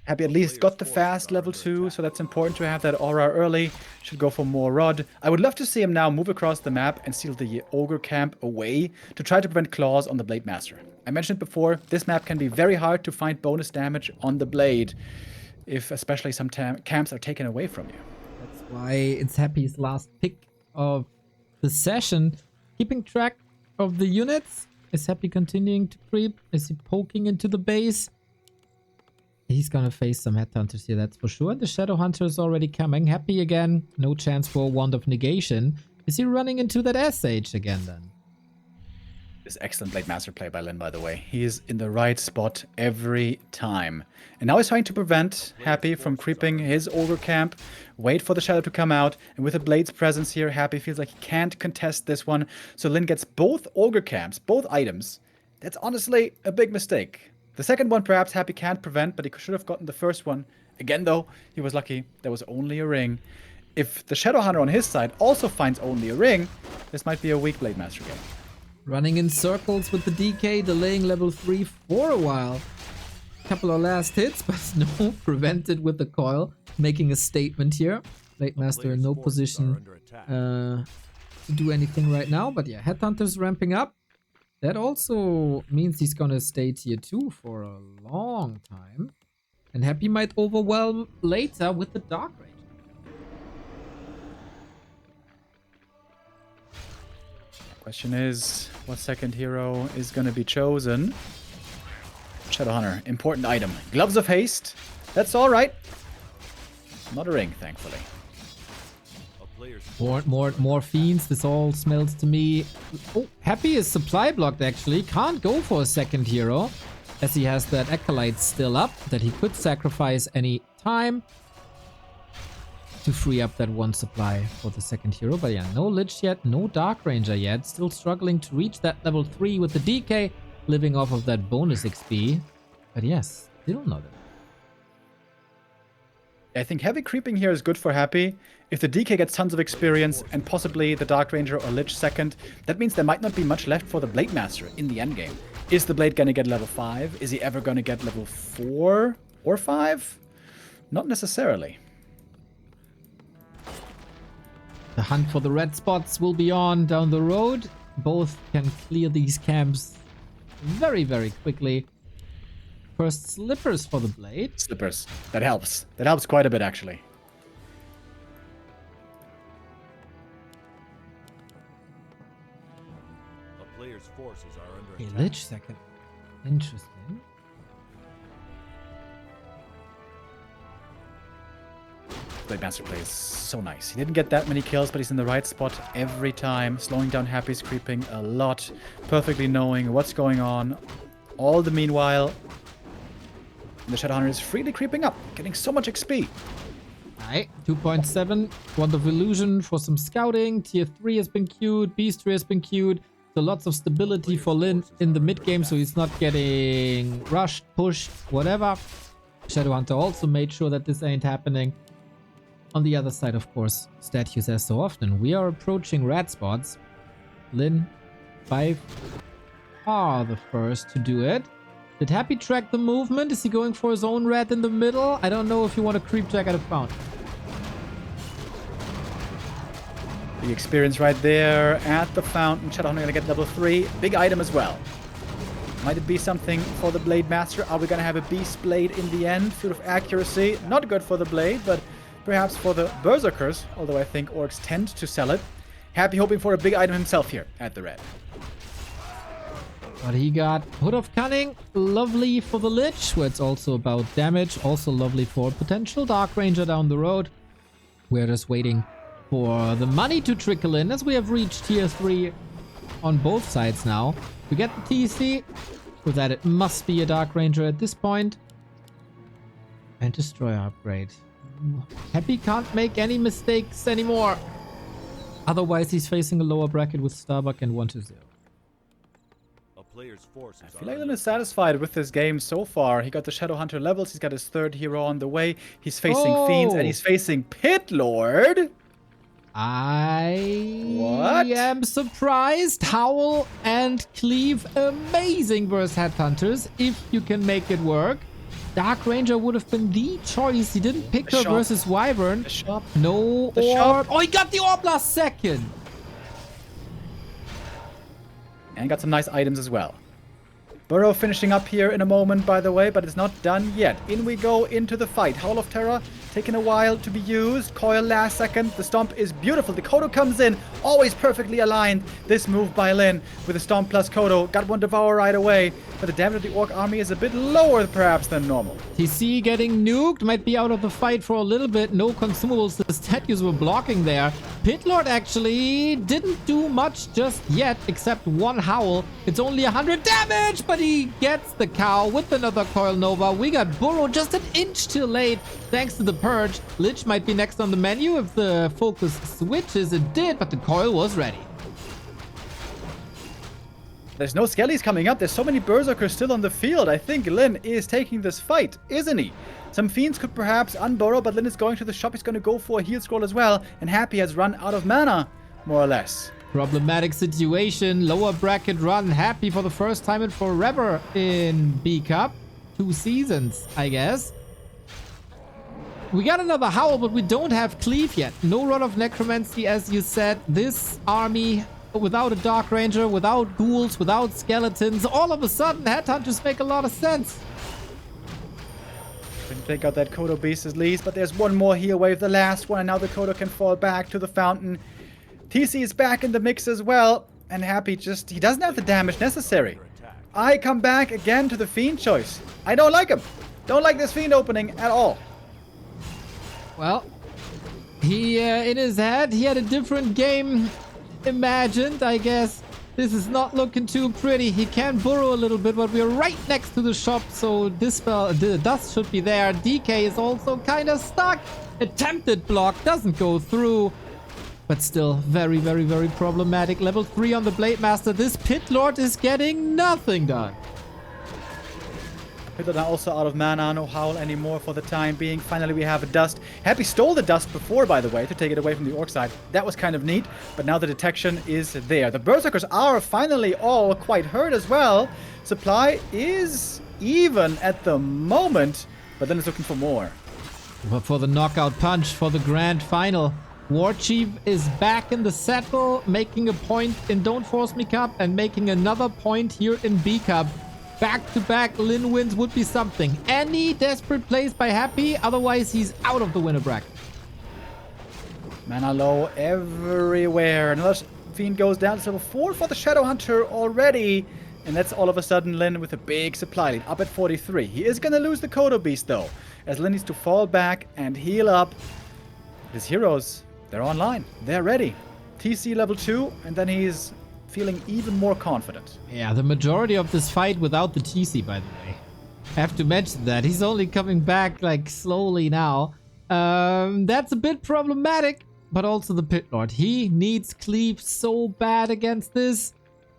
Happy at least got the fast level 2, so that's important to have that aura early. Should go for more Rod. I would love to see him now move across the map and steal the Ogre camp away to try to prevent claws on the Blade Master. I mentioned before, this map can be very hard to find bonus damage on the Blade, if especially some camps are taken away from you. That's why it's Happy's last pick of the session. Keeping track of the units. Is Happy continuing to creep? Is he poking into the base? He's gonna face some headhunters here, that's for sure. The Shadow Hunter is already coming. Happy again. No chance for a Wand of Negation. Is he running into that SH again then? This excellent Blade Master play by Lin, by the way. He is in the right spot every time. And now he's trying to prevent Happy from creeping his Ogre camp. Wait for the Shadow to come out. And with the Blade's presence here, Happy feels like he can't contest this one. So Lin gets both Ogre camps, both items. That's honestly a big mistake. The second one perhaps Happy can't prevent, but he should have gotten the first one. Again though, he was lucky. There was only a ring. If the Shadow Hunter on his side also finds only a ring, this might be a weak Blade Master game. Running in circles with the DK, delaying level 3 for a while. Couple of last hits, but no, prevented with the coil. Making a statement here. Blade Master in no position to do anything right now, but yeah, Headhunter's ramping up. That also means he's gonna stay tier 2 for a long time. And Happy might overwhelm later with the Dark Ranger. Question is, what second hero is gonna be chosen? Shadowhunter, important item. Gloves of Haste. That's alright. Not a ring, thankfully. More fiends. This all smells to me. Oh, Happy is supply blocked actually. Can't go for a second hero, as he has that Acolyte still up that he could sacrifice any time to free up that one supply for the second hero. But yeah, no Lich yet, no Dark Ranger yet. Still struggling to reach that level 3 with the DK, living off of that bonus XP. But yes, still not. I think heavy creeping here is good for Happy. If the DK gets tons of experience and possibly the Dark Ranger or Lich second, that means there might not be much left for the Blade Master in the endgame. Is the Blade gonna get level 5? Is he ever gonna get level 4 or 5? Not necessarily. The hunt for the red spots will be on down the road. Both can clear these camps very, very quickly. First slippers for the Blade. Slippers. That helps. That helps quite a bit, actually. player's forces are under Okay, attack. Lich second. Interesting. Blade Master plays so nice. He didn't get that many kills, but he's in the right spot every time. Slowing down Happy's creeping a lot. Perfectly knowing what's going on. All the meanwhile, the Shadowhunter is freely creeping up. Getting so much XP. Alright, 2.7. Wand of Illusion for some scouting. Tier 3 has been queued. Beast 3 has been queued. So lots of stability for Lin in the mid game, so he's not getting rushed, pushed, whatever. Shadowhunter also made sure that this ain't happening. On the other side, of course, statues as so often. We are approaching rat spots. Lin, by far the first to do it. Did Happy track the movement? Is he going for his own rat in the middle? I don't know if you want to creep track at a fountain. The experience right there at the fountain. Shadowhunter gonna get level 3. Big item as well. Might it be something for the Blade Master? Are we gonna have a Beast Blade in the end? Field of Accuracy. Not good for the Blade, but perhaps for the Berserkers. Although I think Orcs tend to sell it. Happy hoping for a big item himself here at the red. What he got? Hood of Cunning. Lovely for the Lich, where it's also about damage. Also lovely for potential Dark Ranger down the road. We're just waiting for the money to trickle in as we have reached tier 3 on both sides now. We get the TC. With that, it must be a Dark Ranger at this point. And Destroyer upgrade. Happy can't make any mistakes anymore. Otherwise, he's facing a lower bracket with Starbuck and 1-0. A player's forces I feel like Lin is satisfied with this game so far. He got the Shadowhunter levels. He's got his 3rd hero on the way. He's facing Fiends and he's facing Pit Lord. I What? am surprised. Howl and Cleave, amazing versus Headhunters, if you can make it work. Dark Ranger would have been the choice. He didn't pick her shop. versus Wyvern. The shop. No The orb. shop. Oh, he got the orb last second. And got some nice items as well. Burrow finishing up here in a moment, by the way, but it's not done yet. In we go into the fight. Howl of Terror taking a while to be used. Coil last second. The Stomp is beautiful. The Kodo comes in. Always perfectly aligned. This move by Lin with the Stomp plus Kodo. Got one Devour right away. But the damage of the Orc army is a bit lower, perhaps, than normal. TC getting nuked. Might be out of the fight for a little bit. No consumables. The statues were blocking there. Pitlord actually didn't do much just yet, except one Howl. It's only 100 damage, but he gets the cow with another Coil Nova. We got Burrow just an inch too late, thanks to the Purge. Lich might be next on the menu if the focus switches. It did, but the Coil was ready. There's no Skellies coming up. There's so many Berserkers still on the field. I think Lin is taking this fight, isn't he? Some Fiends could perhaps unburrow, but Lin is going to the shop. He's going to go for a heal scroll as well. And Happy has run out of mana, more or less. Problematic situation. Lower bracket run. Happy for the first time in forever in B Cup. 2 seasons, I guess. We got another Howl, but we don't have Cleave yet. No Rod of Necromancy, as you said. This army, without a Dark Ranger, without ghouls, without skeletons, all of a sudden, Headhunters make a lot of sense. Can take out that Kodo Beast at least, but there's one more heal wave, the last one, and now the Kodo can fall back to the fountain. TC is back in the mix as well, and Happy he doesn't have the damage necessary. I come back again to the Fiend choice. I don't like him. Don't like this Fiend opening at all. Well, he, in his head, he had a different game imagined, I guess. This is not looking too pretty. He can burrow a little bit, but we're right next to the shop, so the dust should be there. DK is also kind of stuck. Attempted block doesn't go through, but still very, very, very problematic. Level 3 on the Blade Master. This Pit Lord is getting nothing done. Pit Lord now also out of mana, no Howl anymore for the time being. Finally, we have a Dust. Happy stole the Dust before, by the way, to take it away from the Orc side. That was kind of neat, but now the detection is there. The Berserkers are finally all quite hurt as well. Supply is even at the moment, but then it's looking for more. But for the knockout punch for the grand final, War Chief is back in the saddle, making a point in Don't Force Me Cup and making another point here in B Cup. Back-to-back Lin wins would be something. Any desperate plays by Happy, otherwise he's out of the winner bracket. Mana low everywhere. Another Fiend goes down to level 4 for the Shadow Hunter already. And that's all of a sudden Lin with a big supply lead, up at 43. He is going to lose the Kodo Beast, though, as Lin needs to fall back and heal up. His heroes, they're online. They're ready. TC level 2, and then he's feeling even more confident. Yeah, the majority of this fight without the TC, by the way. I have to mention that. He's only coming back, like, slowly now. That's a bit problematic, but also the Pit Lord. He needs cleave so bad against this.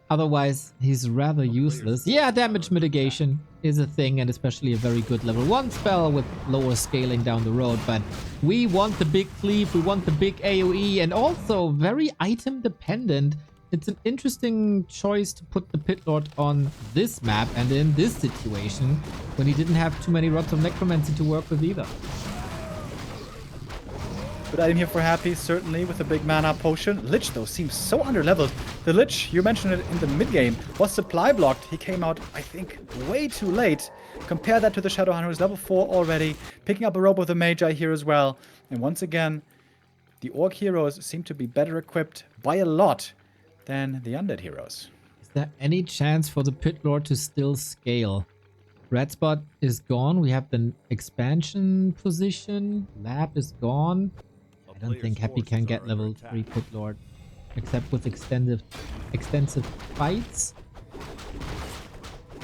Otherwise, he's rather useless. Yeah, damage mitigation is a thing, and especially a very good level 1 spell with lower scaling down the road. But we want the big cleave, we want the big AoE, and also very item dependent. It's an interesting choice to put the Pit Lord on this map and in this situation when he didn't have too many rods of necromancy to work with either. Good item here for Happy, certainly, with a big mana potion. Lich, though, seems so underleveled. The Lich, you mentioned it in the mid-game, was supply blocked. He came out, I think, way too late. Compare that to the Shadowhunter, who's level 4 already, picking up a robe of the Magi here as well. And once again, the Orc heroes seem to be better equipped by a lot than the Undead heroes. Is there any chance for the Pit Lord to still scale? Red Spot is gone. We have the expansion position. Lab is gone. I don't think Happy can get level 3 Pit Lord, except with extensive fights.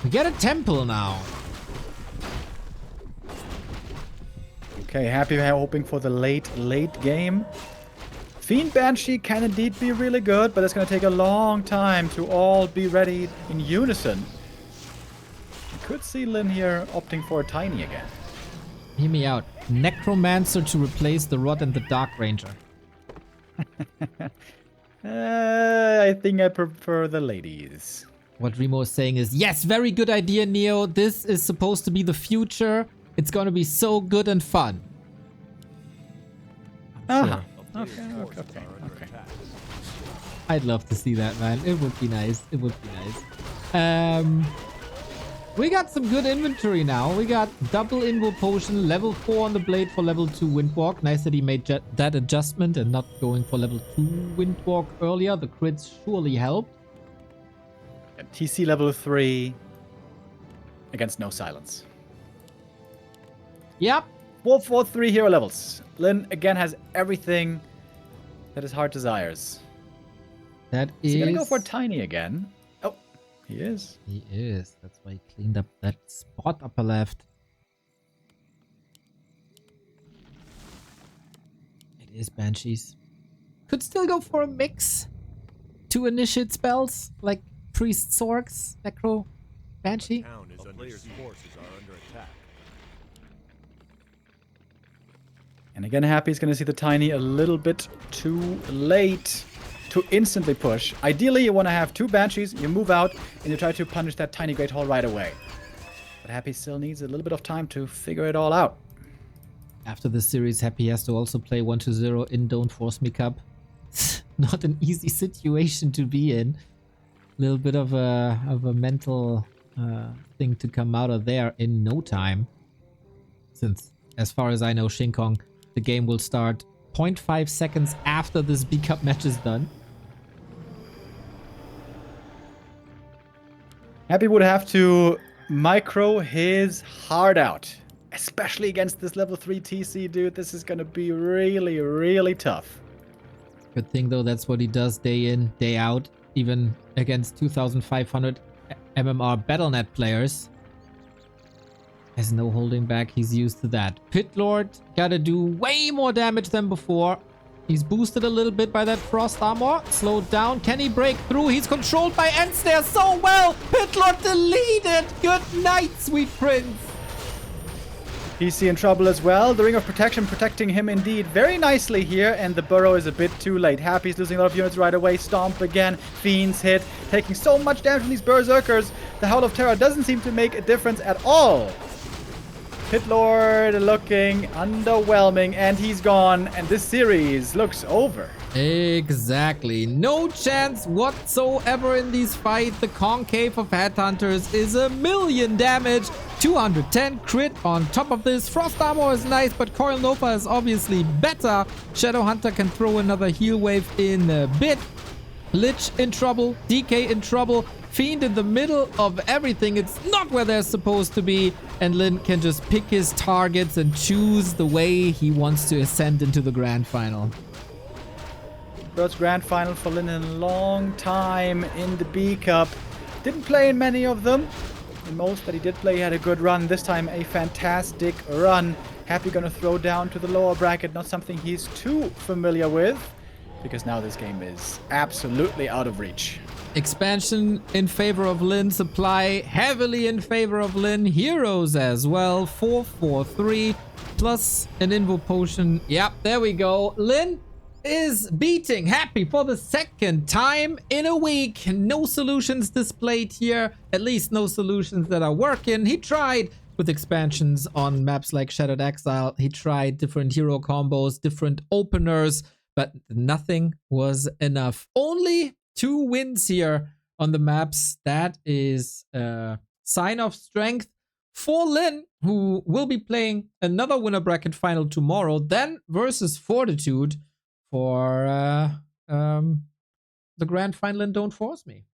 We get a temple now. Okay, Happy hoping for the late game. Fiend Banshee can indeed be really good, but it's going to take a long time to all be ready in unison. You could see Lin here opting for a Tiny again. Hear me out. Necromancer to replace the Rod and the Dark Ranger. I think I prefer the ladies. What Remo is saying is, yes, very good idea, Neo. This is supposed to be the future. It's going to be so good and fun. Ah, Sure. okay. I'd love to see that, man. It would be nice. It would be nice. We got some good inventory now. We got double Invo Potion, level 4 on the blade for level 2 Windwalk. Nice that he made that adjustment and not going for level 2 Windwalk earlier. The crits surely helped. TC level 3 against no silence. Yep. 4-4-3 hero levels. Lin again has everything that his heart desires. That Is is... he gonna go for Tiny again? Oh, he is. He is. That's why he cleaned up that spot upper left. It is Banshees. Could still go for a mix. 2 initiate spells, like Priest Sorks, Necro, Banshee. Town is player's forces are under attack. And again, Happy's gonna see the Tiny a little bit too late to instantly push. Ideally, you want to have 2 Banshees, you move out, and you try to punish that Tiny Great Hall right away. But Happy still needs a little bit of time to figure it all out. After this series, Happy has to also play 1-2-0 in Don't Force Me Cup. Not an easy situation to be in. A little bit of a mental thing to come out of there in no time. Since, as far as I know, Shinkong, the game will start 0.5 seconds after this B-Cup match is done. Happy would have to micro his heart out. Especially against this level 3 TC, dude. This is gonna be really, really tough. Good thing, though, that's what he does day in, day out. Even against 2,500 MMR Battle.net players. Has no holding back. He's used to that. Pit Lord gotta do way more damage than before. He's boosted a little bit by that Frost Armor. Slowed down. Can he break through? He's controlled by Endstare so well. Pit Lord deleted. Good night, sweet prince. PC in trouble as well. The Ring of Protection protecting him indeed very nicely here. And the Burrow is a bit too late. Happy's losing a lot of units right away. Stomp again. Fiends hit. Taking so much damage from these Berserkers. The Howl of Terror doesn't seem to make a difference at all. Pit Lord looking underwhelming, and he's gone, and this series looks over. Exactly. No chance whatsoever in these fights. The Concave of Headhunters is 1,000,000 damage, 210 crit on top of this. Frost Armor is nice, but Coil Nova is obviously better. Shadow Hunter can throw another heal wave in a bit. Lich in trouble, DK in trouble, Fiend in the middle of everything. It's not where they're supposed to be. And Lin can just pick his targets and choose the way he wants to ascend into the grand final. First grand final for Lin in a long time in the B Cup. Didn't play in many of them. The most that he did play, he had a good run. This time a fantastic run. Happy gonna throw down to the lower bracket. Not something he's too familiar with, because now this game is absolutely out of reach. Expansion in favor of Lin. Supply heavily in favor of Lin. Heroes as well. 4-4-3 plus an Invo Potion. Yep, there we go. Lin is beating Happy for the second time in a week. No solutions displayed here. At least no solutions that are working. He tried with expansions on maps like Shattered Exile. He tried different hero combos, different openers, but nothing was enough. Only 2 wins here on the maps. That is a sign of strength for Lin, who will be playing another winner bracket final tomorrow, then versus Fortitude for the grand final in Don't Force Me.